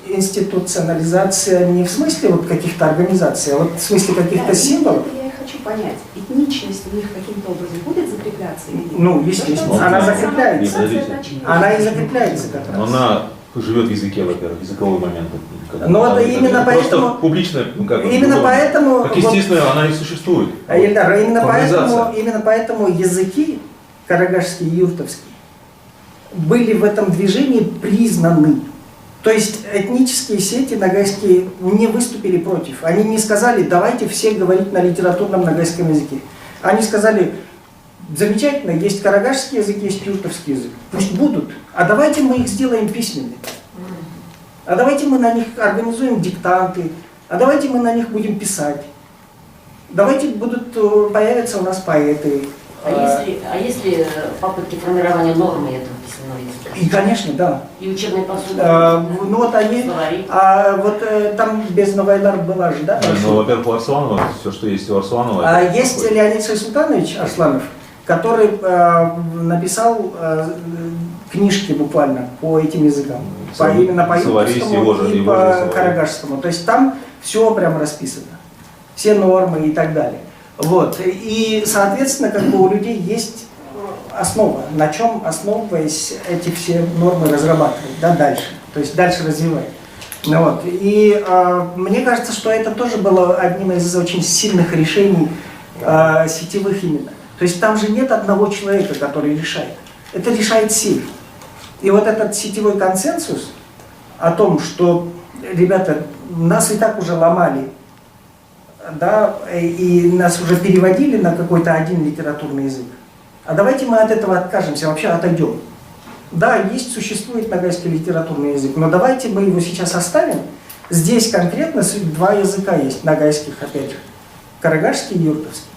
институционализация не в смысле вот каких-то организаций, а вот в смысле каких-то символов. Это я и хочу понять. Этничность у них каким-то образом будет закрепляться? Или нет? Ну, естественно, она закрепляется. Она и закрепляется как раз. Она живет в языке, во-первых, языковой момент. Но это именно поэтому... Просто публично, ну, как, именно поэтому... Как естественно, она и существует. Ильдар, именно Формализация. поэтому языки, карагашский и юртовский, были в этом движении признаны. То есть этнические сети нагайские не выступили против. Они не сказали, давайте все говорить на литературном нагайском языке. Они сказали, замечательно, есть карагашский язык, есть юртовский язык. Пусть будут. А давайте мы их сделаем письменными. А давайте мы на них организуем диктанты. А давайте мы на них будем писать. Давайте появятся у нас поэты. А если попытки формирования нормы этого письменного языка? И, конечно, да. И учебные пособия? Ну вот они, там без Новайдар была же, да? Ну, во-первых, у Арсланова, все, что есть у Арсланова. Есть Леонид Сайсултанович Арсланов, который написал книжки буквально по этим языкам. Именно по юртовскому и по карагашскому. То есть там все прям расписано. Все нормы и так далее. Вот. И, соответственно, как бы у людей есть основа, на чем, основываясь, эти все нормы разрабатывать, да, дальше. То есть дальше развивать. Ну, вот. И мне кажется, что это тоже было одним из очень сильных решений сетевых именно. То есть там же нет одного человека, который решает. Это решает сеть. И вот этот сетевой консенсус о том, что, ребята, нас и так уже ломали, да, и нас уже переводили на какой-то один литературный язык. А давайте мы от этого откажемся, вообще отойдем. Да, существует нагайский литературный язык, но давайте мы его сейчас оставим. Здесь конкретно два языка есть, нагайских, опять же, карагашский и юртовский.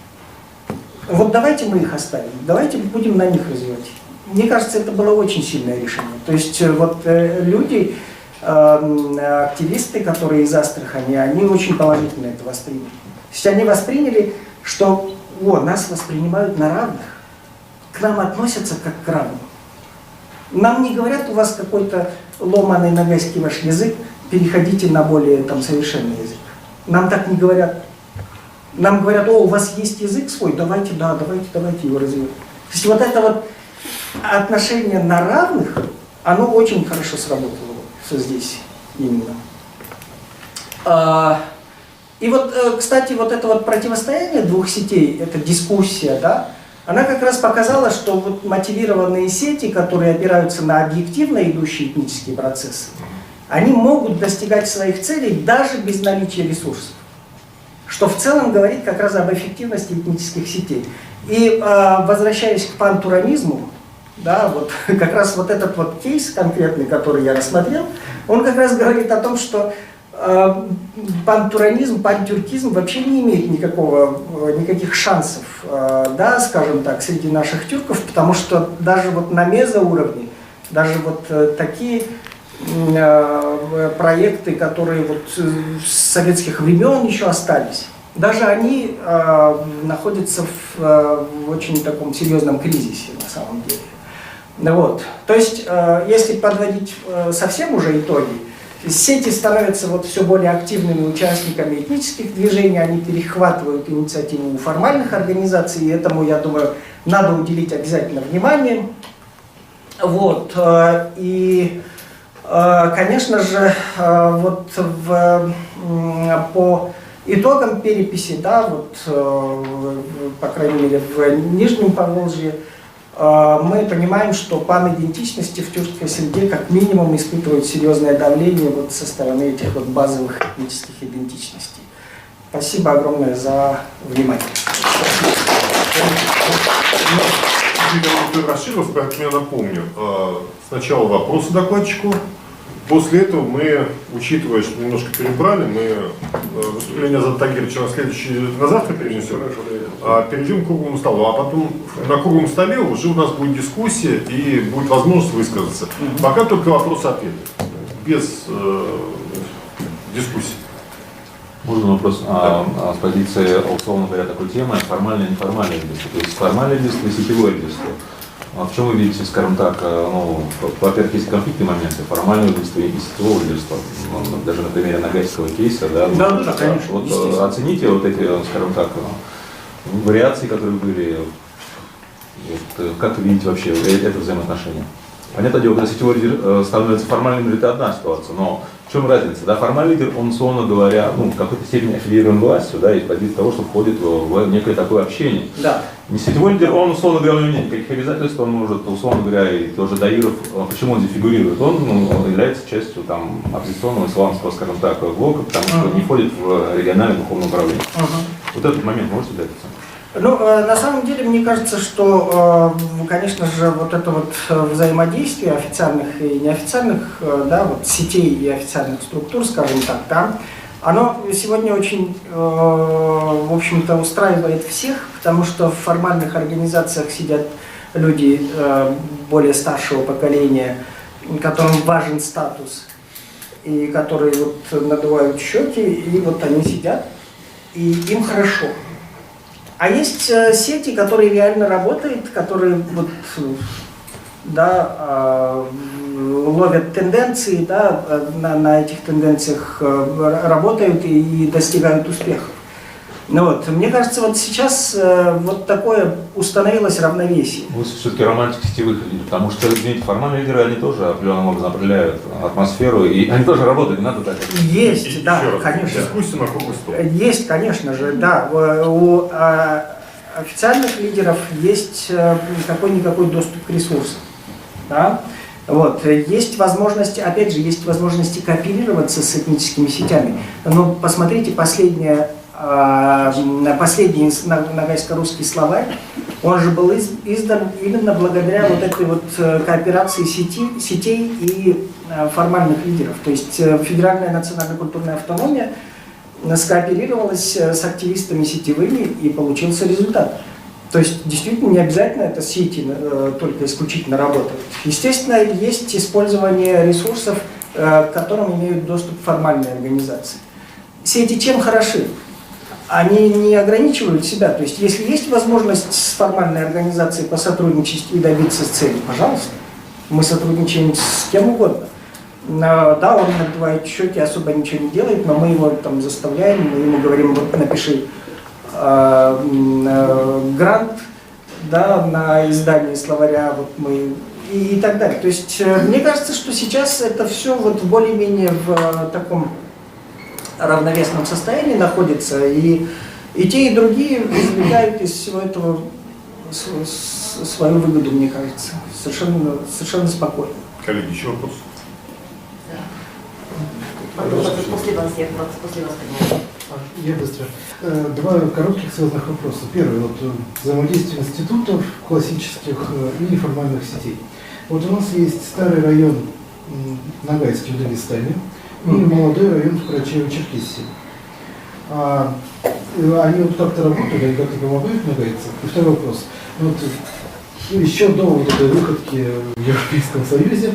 Вот давайте мы их оставим, давайте будем на них развивать. Мне кажется, это было очень сильное решение. То есть вот люди, активисты, которые из Астрахани, они очень положительно это восприняли. То есть они восприняли, что нас воспринимают на равных, к нам относятся как к равным. Нам не говорят, у вас какой-то ломаный нагайский ваш язык, переходите на более совершенный язык. Нам так не говорят. Нам говорят, у вас есть язык свой, давайте его развивать. То есть вот это вот отношение на равных, оно очень хорошо сработало здесь именно. И вот, кстати, вот это вот противостояние двух сетей, эта дискуссия, да, она как раз показала, что вот мотивированные сети, которые опираются на объективно идущие этнические процессы, они могут достигать своих целей даже без наличия ресурсов. Что в целом говорит как раз об эффективности этнических сетей. И возвращаясь к пантуранизму, да, вот как раз вот этот вот кейс конкретный, который я рассмотрел, он как раз говорит о том, что пантуранизм, пантюркизм вообще не имеет никаких шансов, да, скажем так, среди наших тюрков, потому что даже вот на мезоуровне, даже вот такие проекты, которые вот с советских времен еще остались, даже они находятся в очень таком серьезном кризисе на самом деле. Вот. То есть, если подводить совсем уже итоги, сети становятся вот все более активными участниками этнических движений, они перехватывают инициативу у формальных организаций, и этому, я думаю, надо уделить обязательно внимание. Вот. И, конечно же, вот по итогам переписи, да, вот, по крайней мере, в Нижнем Поволжье, мы понимаем, что панидентичности в тюркской среде как минимум испытывают серьезное давление вот со стороны этих вот базовых этнических идентичностей. Спасибо огромное за внимание. спикер расширился, поэтому я напомню. Сначала вопросы докладчику. После этого мы, учитывая, что немножко перебрали, мы выступление Азата Тагировича на завтра перенесем, перейдем к круглому столу, а потом на круглом столе уже у нас будет дискуссия и будет возможность высказаться. Пока только вопросы-ответы, без дискуссии. Можно вопрос с позиции, условно говоря, такой темы, формальное и неформальное лидерство. То есть формальное лидерство и сетевое лидерство. А в чем вы видите, скажем так, во-первых, есть конфликтные моменты формального лидерства и сетевого лидерства, даже на примере нагайского кейса, да? Да, конечно. Вот, оцените вот эти, скажем так, вариации, которые были, вот, как вы видите вообще это взаимоотношение? Понятное дело, когда сетевой лидер становится формальным лидером, это одна ситуация, но в чем разница? Да, формальный лидер, он, условно говоря, в какой-то степени аффилирован властью, да, и в позиции того, что входит в некое такое общение. Да. Не сетевой лидер, он, условно говоря, у него нет никаких обязательств, он может, условно говоря, и тоже Даиров, почему он здесь фигурирует? Он является частью там, оппозиционного исламского, скажем так, блока, потому что не входит в региональное духовное управление. Вот этот момент можете дать оценку? Ну, на самом деле, мне кажется, что, конечно же, вот это вот взаимодействие официальных и неофициальных, да, вот сетей и официальных структур, скажем так, да, оно сегодня очень, в общем-то, устраивает всех, потому что в формальных организациях сидят люди более старшего поколения, которым важен статус, и которые вот надувают щеки, и вот они сидят, и им хорошо. А есть сети, которые реально работают, которые вот, да, ловят тенденции, да, на этих тенденциях работают и достигают успехов. Ну вот, мне кажется, вот сейчас вот такое установилось равновесие. Вы все-таки романтик сетевых лидеров, потому что, извините, формальные лидеры, они тоже определенным образом определяют атмосферу, и они тоже работают, не надо так. Есть, да, конечно. Дискуссия на круглый стол. Есть, конечно же, да. У официальных лидеров есть какой-никакой доступ к ресурсам. Да? Вот. Есть возможность, опять же, есть возможности кооперироваться с этническими сетями. Но посмотрите, последний нагайско-русский словарь, он же был издан именно благодаря вот этой вот кооперации сетей и формальных лидеров. То есть Федеральная национальная культурная автономия скооперировалась с активистами сетевыми и получился результат. То есть действительно не обязательно это сети только исключительно работают. Естественно, есть использование ресурсов, к которым имеют доступ формальные организации. Сети чем хороши? Они не ограничивают себя. То есть если есть возможность с формальной организацией посотрудничать и добиться цели, пожалуйста. Мы сотрудничаем с кем угодно. Да, он надувает щеки, особо ничего не делает, но мы его там заставляем, мы ему говорим, вот напиши грант, да, на издание словаря, вот мы и так далее. То есть мне кажется, что сейчас это все вот более-менее в таком равновесном состоянии находится, и те, и другие извлекают из всего этого свою выгоду, мне кажется, совершенно спокойно. Коллеги, еще вопрос? После вас, после вас поднимаю. Я быстро. Два коротких связанных вопроса. Первый, вот взаимодействие институтов классических и неформальных сетей. Вот у нас есть старый район Ногайский в Дагестане и молодой район в Карачаево-Черкесии. Они вот как-то работают, они как-то помогают нагайцам? И второй вопрос. Вот, еще до вот этой выходки в Европейском Союзе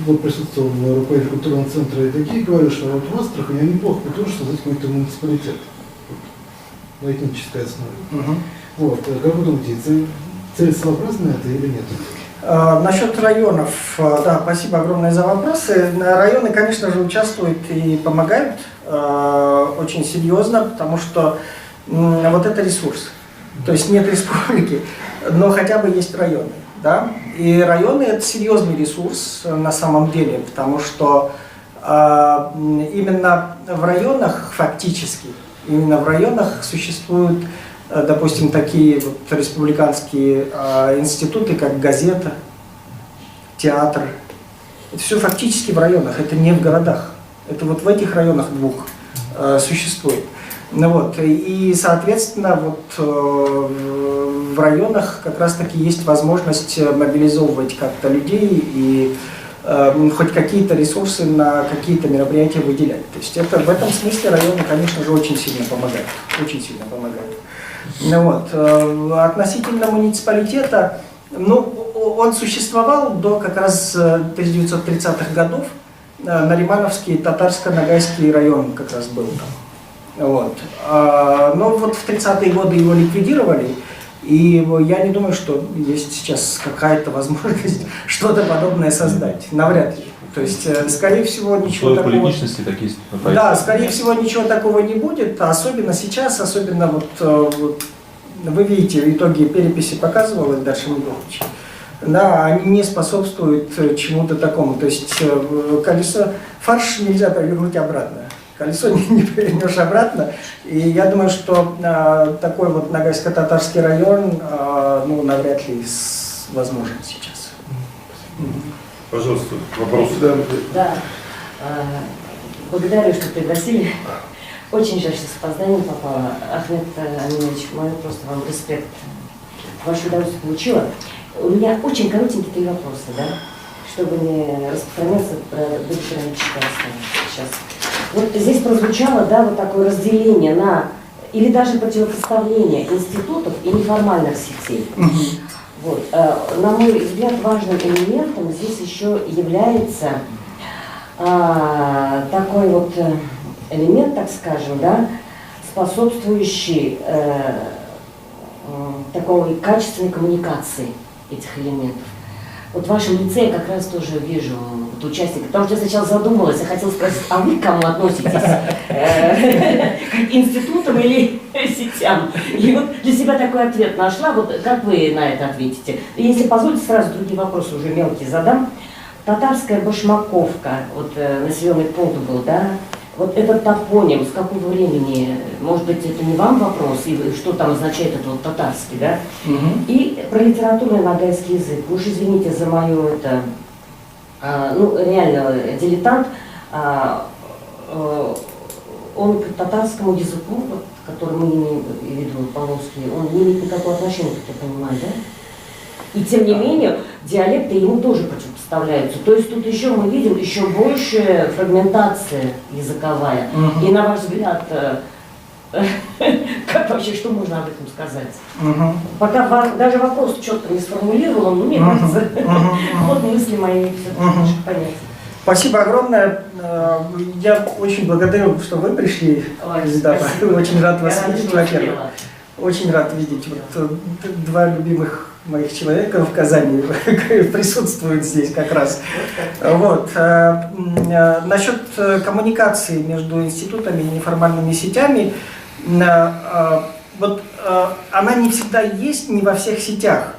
вот присутствовал руководитель культурного центра и такие говорят, что вот в Астрахани они неплохо бы тоже создать какой-то муниципалитет на этнической основе. Вот, как вы думаете, целесообразно это или нет? Насчет районов, да, спасибо огромное за вопросы. Районы, конечно же, участвуют и помогают очень серьезно, потому что вот это ресурс. То есть нет республики, но хотя бы есть районы. Да? И районы – это серьезный ресурс на самом деле, потому что именно в районах фактически, именно в районах существуют, допустим, такие вот республиканские институты, как газета, театр. Это все фактически в районах, это не в городах. Это вот в этих районах двух существует. Ну вот, и, соответственно, вот в районах как раз-таки есть возможность мобилизовывать как-то людей и хоть какие-то ресурсы на какие-то мероприятия выделять. То есть это в этом смысле районы, конечно же, очень сильно помогают. Очень сильно помогают. Ну вот, относительно муниципалитета, ну, он существовал до как раз 1930-х годов. Наримановский татарско-ногайский район как раз был там. Вот. Но вот в 30-е годы его ликвидировали, и я не думаю, что есть сейчас какая-то возможность что-то подобное создать. Навряд ли. То есть, скорее всего, ничего Условия такого... личности такие. Да, скорее всего, ничего такого не будет, особенно сейчас, особенно вот вы видите, итоги переписи показывал Эльдар Шамилович. Да, они не способствуют чему-то такому. То есть колесо, фарш нельзя повернуть обратно. Колесо не повернешь обратно. И я думаю, что такой вот Ногайско-Татарский район, ну, навряд ли возможен сейчас. Пожалуйста, вопросы. Да. Благодарю, что пригласили. Очень жаль, что с опозданием попала. Ахмед Аминович, мой просто вам респект. Ваше удовольствие получила. У меня очень коротенькие 3 вопроса, да, чтобы не распространяться про бюрократическое сейчас. Вот здесь прозвучало, да, вот такое разделение на, или даже противопоставление институтов и неформальных сетей. Вот. На мой взгляд, важным элементом здесь еще является такой вот элемент, так скажем, да, способствующий такой качественной коммуникации этих элементов. Вот в вашем лице я как раз тоже вижу вот участника, потому что я сначала задумалась, я хотела спросить, а вы к кому относитесь? К институтам или сетям? И вот для себя такой ответ нашла, вот как вы на это ответите? И если позволите, сразу другие вопросы уже мелкие задам. Татарская Башмаковка, вот населенный пункт был, да? Вот этот топоним, с какого времени, может быть, это не вам вопрос, и что там означает это вот татарский, да? И про литературный ногайский язык. Вы уж извините за мою это, ну, реально дилетант, он к татарскому языку, вот, который мы имеем в виду, Павловский, он не имеет никакого отношения, как я понимаю, да? И тем не менее, диалекты ему тоже противопоставляются. То есть тут еще мы видим еще больше фрагментация языковая. И на ваш взгляд, как вообще, что можно об этом сказать? Пока даже вопрос четко не сформулировал, но мне кажется, вот мысли мои все-таки понятны. Спасибо огромное. Я очень благодарю, что вы пришли. Очень рад вас видеть, во-первых. Очень рад видеть. Вот, 2 любимых моих человека в Казани присутствуют здесь как раз. Вот. Насчет коммуникации между институтами и неформальными сетями, вот, она не всегда есть, не во всех сетях.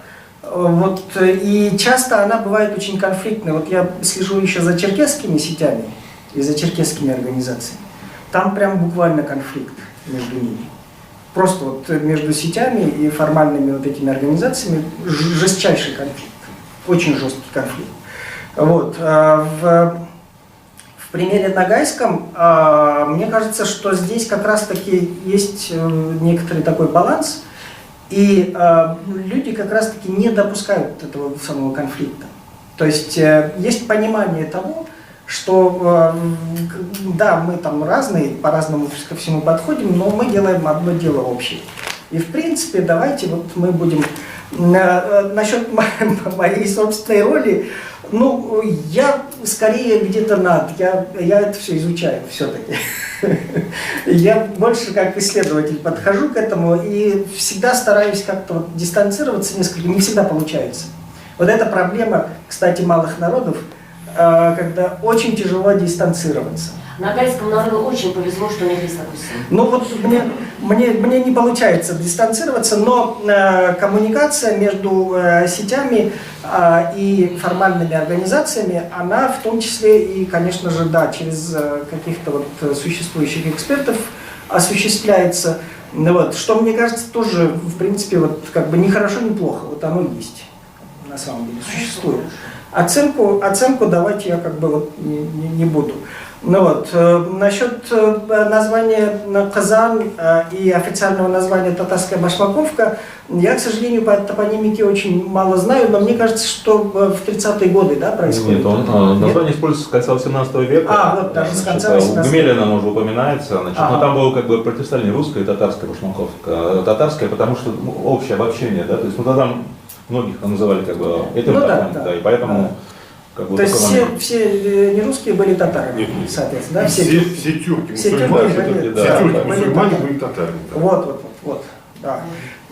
Вот, и часто она бывает очень конфликтной. Вот я слежу еще за черкесскими сетями и за черкесскими организациями. Там прям буквально конфликт между ними. Просто вот между сетями и формальными вот этими организациями жестчайший конфликт, очень жесткий конфликт. Вот. В примере ногайском, мне кажется, что здесь как раз-таки есть некоторый такой баланс, и люди как раз-таки не допускают этого самого конфликта. То есть есть понимание того, что да, мы там разные, по-разному ко всему подходим, но мы делаем одно дело общее. И в принципе, давайте вот мы будем... Насчет моей собственной роли, ну, я скорее где-то я это все изучаю все-таки. Я больше как исследователь подхожу к этому и всегда стараюсь как-то вот дистанцироваться несколько, не всегда получается. Вот эта проблема, кстати, малых народов, когда очень тяжело дистанцироваться. Ногайскому народу очень повезло, что у них есть такой сын. Ну вот мне не получается дистанцироваться, но коммуникация между сетями и формальными организациями, она в том числе и, конечно же, да, через каких-то вот существующих экспертов осуществляется. Вот, что, мне кажется, тоже, в принципе, вот как бы ни хорошо, ни плохо. Вот оно есть, на самом деле, существует. Оценку давать я как бы вот не буду. Ну вот, насчет названия Казан и официального названия татарская башмаковка, я, к сожалению, по топонимике очень мало знаю, но мне кажется, что в 30-е годы, да, происходит. Нет, название используется с конца 18 века. Вот даже с конца Значит, 18 у Гумилина оно уже упоминается, значит, Ага. но там было как бы противостояние русская и татарская башмаковка. Татарская, потому что общее обобщение, да, то есть, тогда многих называли как бы этим татарами, да, и поэтому как бы То есть такой момент. все нерусские были татарами, Нет. соответственно, да? Все тюрки, все тюрки мусульмане, были- да, все тюрки, да, мусульмане были были татарами. да. Вот, да.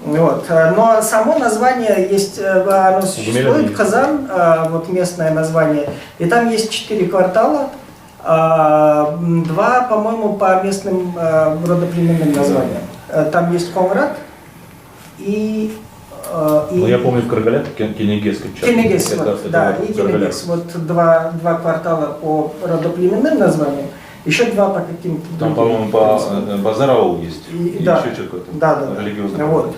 Вот. Но само название есть, оно существует, есть. Казан, вот местное название, и там есть 4 квартала, 2, по-моему, по местным родоплеменным названиям. Там есть Комрат и... Ну, я помню в Карагале, Кенегес, как часто. Кенегес, Это- вот, это да, вот и Карагале. Кенегес, вот два квартала по родоплеменным названиям, еще 2 по каким-то Там, другим. по-моему, по Базарову есть. И- И да. еще что-то. Да. Религиозное. Вот.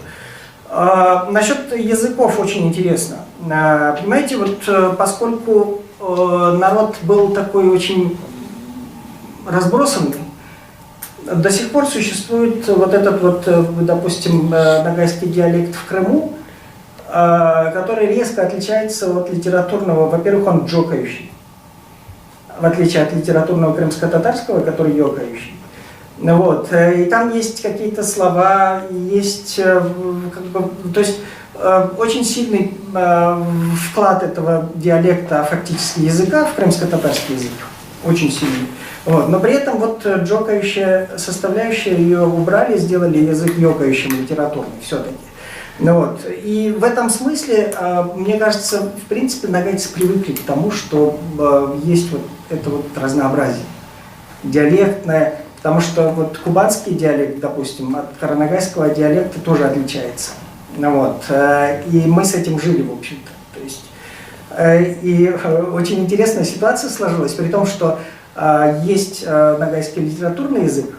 Насчет языков очень интересно. Понимаете, вот поскольку народ был такой очень разбросанный, до сих пор существует вот этот вот, допустим, ногайский диалект в Крыму, который резко отличается от литературного. Во-первых, он джокающий, в отличие от литературного крымско-татарского, который ёкающий. Вот. И там есть какие-то слова, есть, как бы, то есть очень сильный вклад этого диалекта, фактически языка, в крымско-татарский язык. Очень сильный. Вот. Но при этом вот джокающая составляющая, ее убрали, сделали язык ёкающим, литературный все-таки. Ну вот. И в этом смысле, мне кажется, в принципе, нагайцы привыкли к тому, что есть вот это вот разнообразие диалектное, потому что вот кубанский диалект, допустим, от каранагайского диалекта тоже отличается. Ну вот. И мы с этим жили, в общем-то. То есть, и очень интересная ситуация сложилась, при том, что есть ногайский литературный язык,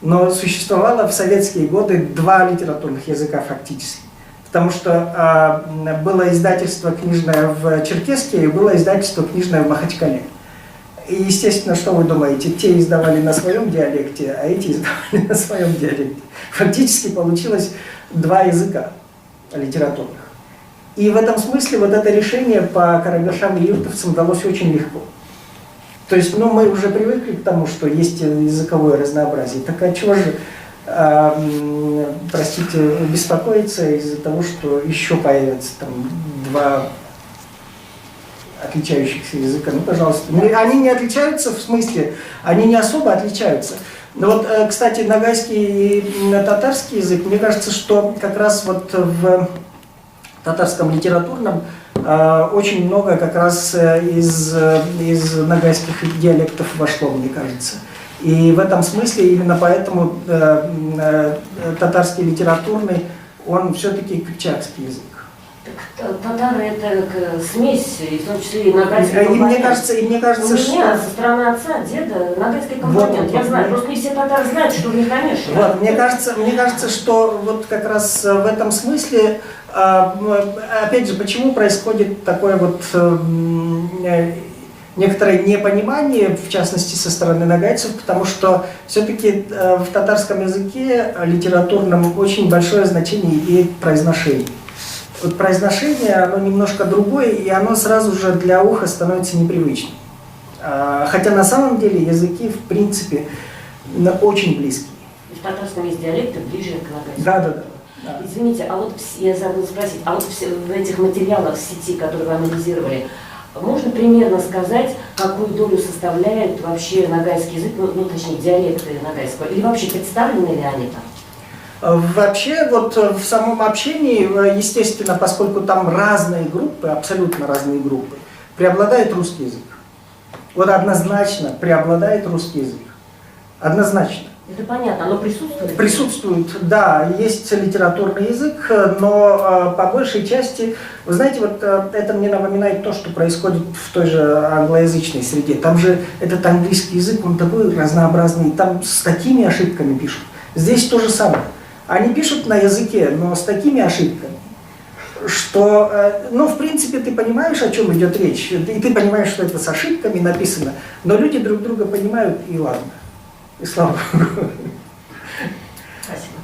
но существовало в советские годы 2 литературных языка фактически. Потому что было издательство книжное в Черкесске и было издательство книжное в Махачкале. И, естественно, что вы думаете, те издавали на своем диалекте, а эти издавали на своем диалекте. Фактически получилось 2 языка литературных. И в этом смысле вот это решение по карагашам и юртовцам далось очень легко. То есть, ну, мы уже привыкли к тому, что есть языковое разнообразие. Так а чего же, простите, беспокоиться из-за того, что еще появятся там 2 отличающихся языка? Ну, пожалуйста. Они не отличаются, в смысле, они не особо отличаются. Но вот, кстати, ногайский и татарский язык, мне кажется, что как раз вот в татарском литературном очень много как раз из ногайских диалектов вошло, мне кажется. И в этом смысле именно поэтому татарский литературный, он все-таки кыпчакский язык. Так, татары это смесь, и в том числе и нагайский И компонент. мне кажется, У что... меня со стороны отца, деда, нагайский компонент. Вот, Я знаю, просто не все татары знают, что в них намешано. Вот, мне кажется, что вот как раз в этом смысле, опять же, почему происходит такое вот некоторое непонимание, в частности, со стороны нагайцев, потому что все-таки в татарском языке литературном очень большое значение имеет произношение. Вот произношение, оно немножко другое, и оно сразу же для уха становится непривычным. Хотя на самом деле языки, в принципе, очень близкие. И в татарском есть диалекты ближе к нагайскому. Да. Извините, а вот я забыла спросить, а вот в этих материалах в сети, которые вы анализировали, можно примерно сказать, какую долю составляет вообще нагайский язык, ну точнее диалекты нагайского, или вообще представлены ли они там? Вообще, вот в самом общении, естественно, поскольку там разные группы, абсолютно разные группы, преобладает русский язык. Вот однозначно преобладает русский язык. Однозначно. Это понятно, оно присутствует? Присутствует, да, есть литературный язык, но по большей части, вы знаете, вот это мне напоминает то, что происходит в той же англоязычной среде. Там же этот английский язык, он такой разнообразный, там с такими ошибками пишут. Здесь то же самое. Они пишут на языке, но с такими ошибками. что, ну, в принципе, ты понимаешь, о чем идет речь, и ты понимаешь, что это с ошибками написано, но люди друг друга понимают, и ладно. И слава Богу. Спасибо.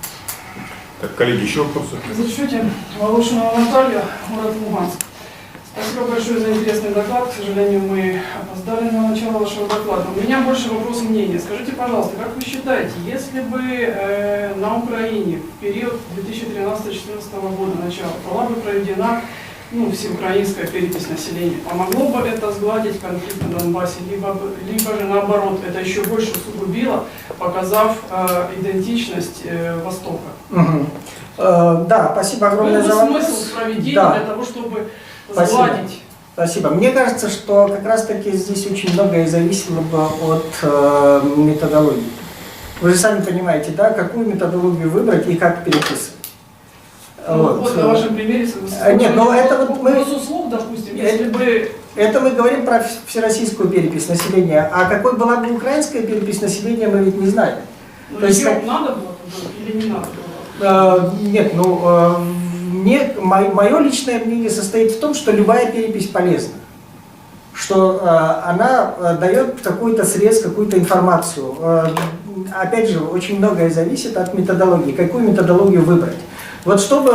Так, коллеги, еще вопросы? Разрешите, Волошина Наталья, город Луганск. Спасибо большое за интересный доклад. К сожалению, мы опоздали на начало вашего доклада. У меня больше вопрос мнения. Скажите, пожалуйста, как вы считаете, если бы на Украине в период 2013-2014 года начала была бы проведена всеукраинская перепись населения, помогло бы это сгладить конфликт на Донбассе, либо же наоборот, это еще больше усугубило, показав идентичность Востока? Да, спасибо огромное за вопрос. Смысл проведения Да. для того, чтобы Спасибо. сгладить? Спасибо. Мне кажется, что как раз-таки здесь очень многое зависело бы от методологии. Вы же сами понимаете, да, какую методологию выбрать и как переписывать. Вот на вашем примере. Нет, но это вот мы... Госуслуг, допустим, если бы... Это мы говорим про всероссийскую перепись населения, а какой была бы украинская перепись населения, мы ведь не знаем. Ну, То есть, ее надо было или не надо было? Нет, мое личное мнение состоит в том, что любая перепись полезна. Что она дает какой-то срез, какую-то информацию. Опять же, очень многое зависит от методологии, какую методологию выбрать. Вот чтобы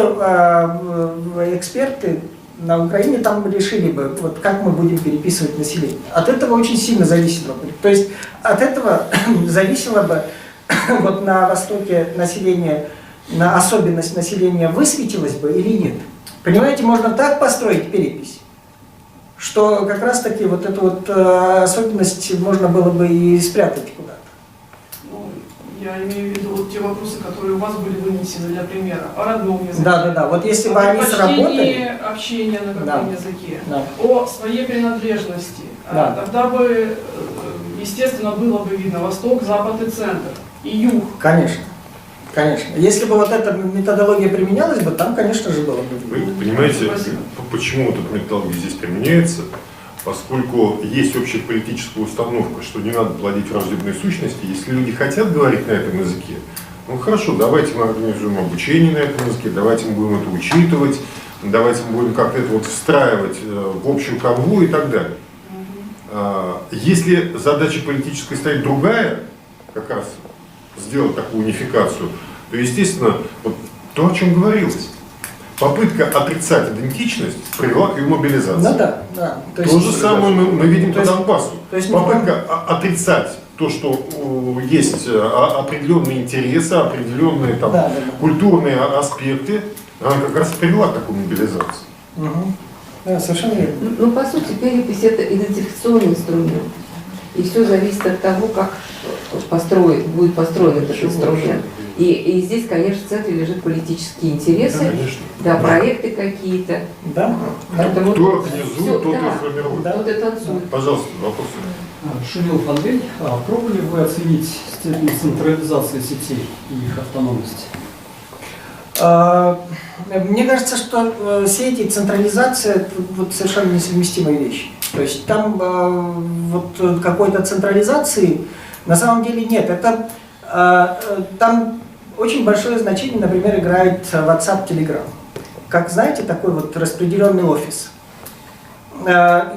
эксперты на Украине там решили бы, вот как мы будем переписывать население. От этого очень сильно зависело бы. То есть от этого зависело бы, вот на Востоке население, на особенность населения высветилась бы или нет. Понимаете, можно так построить перепись, что как раз таки вот эту вот особенность можно было бы и спрятать куда-то. Ну, я имею в виду вот те вопросы, которые у вас были вынесены для примера, о родном языке. Да. Вот если бы они сработали... Общение на каком языке, Да. о своей принадлежности. Да. Тогда бы, естественно, было бы видно Восток, Запад и Центр, и Юг. Конечно. Если бы вот эта методология применялась бы, там, конечно же, было бы. Вы понимаете, Спасибо. почему вот эта методология здесь применяется? Поскольку есть общая политическая установка, что не надо плодить враждебные сущности, если люди хотят говорить на этом языке, ну хорошо, давайте мы организуем обучение на этом языке, давайте мы будем это учитывать, давайте мы будем как-то это вот встраивать в общую канву и так далее. Если задача политической стоит другая, как раз сделать такую унификацию, то, естественно, вот то, о чем говорилось, попытка отрицать идентичность привела к ее мобилизации. Ну да. То же самое мы видим по Донбассу. то есть Попытка отрицать то, что есть определенные интересы, определенные там, культурные аспекты, она как раз привела к такой мобилизации. Да, совершенно верно. Ну, по сути, перепись – это идентификационный инструмент. И все зависит от того, как будет построен этот инструмент. И здесь, конечно, в центре лежат политические интересы, да, проекты какие-то. Да. Поэтому Кто организует, тот и да, формирует. вот это танцует. Пожалуйста, вопросы. Шумилов Андрей, пробовали вы оценить степень централизации сетей и их автономности? Мне кажется, что сеть и централизация – это вот совершенно несовместимые вещи. То есть там вот какой-то централизации на самом деле нет. Это, там очень большое значение, например, играет WhatsApp, Telegram. Как знаете, такой вот распределенный офис.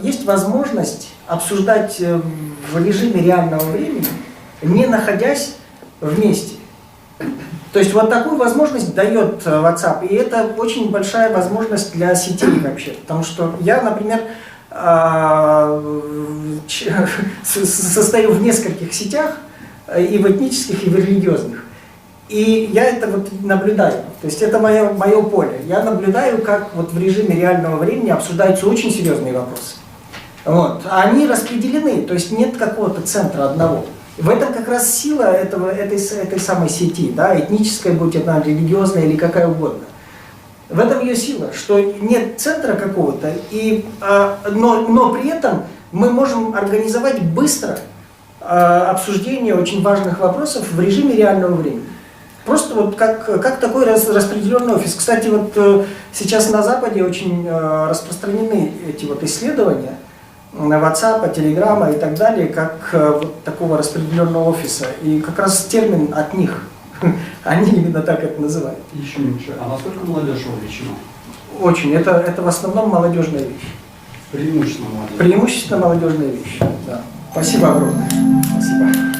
Есть возможность обсуждать в режиме реального времени, не находясь вместе. То есть вот такую возможность дает WhatsApp, и это очень большая возможность для сетей вообще. Потому что я, например, состою в нескольких сетях, и в этнических, и в религиозных. И я это вот наблюдаю. То есть это мое поле. Я наблюдаю, как вот в режиме реального времени обсуждаются очень серьезные вопросы. Вот. А они распределены, то есть нет какого-то центра одного. В этом как раз сила этой самой сети, да, этническая, будь она религиозная или какая угодно. В этом ее сила, что нет центра какого-то, но при этом мы можем организовать быстро обсуждение очень важных вопросов в режиме реального времени. Просто вот как такой распределенный офис. Кстати, вот сейчас на Западе очень распространены эти вот исследования WhatsApp, Telegram и так далее, как вот такого распределенного офиса. И как раз термин от них Они именно так это называют. Еще меньше. А насколько молодежь вовлечена? Очень. Это в основном молодежная вещь. Преимущественно молодежь. Преимущественно молодежная вещь. Да. Спасибо огромное. Спасибо.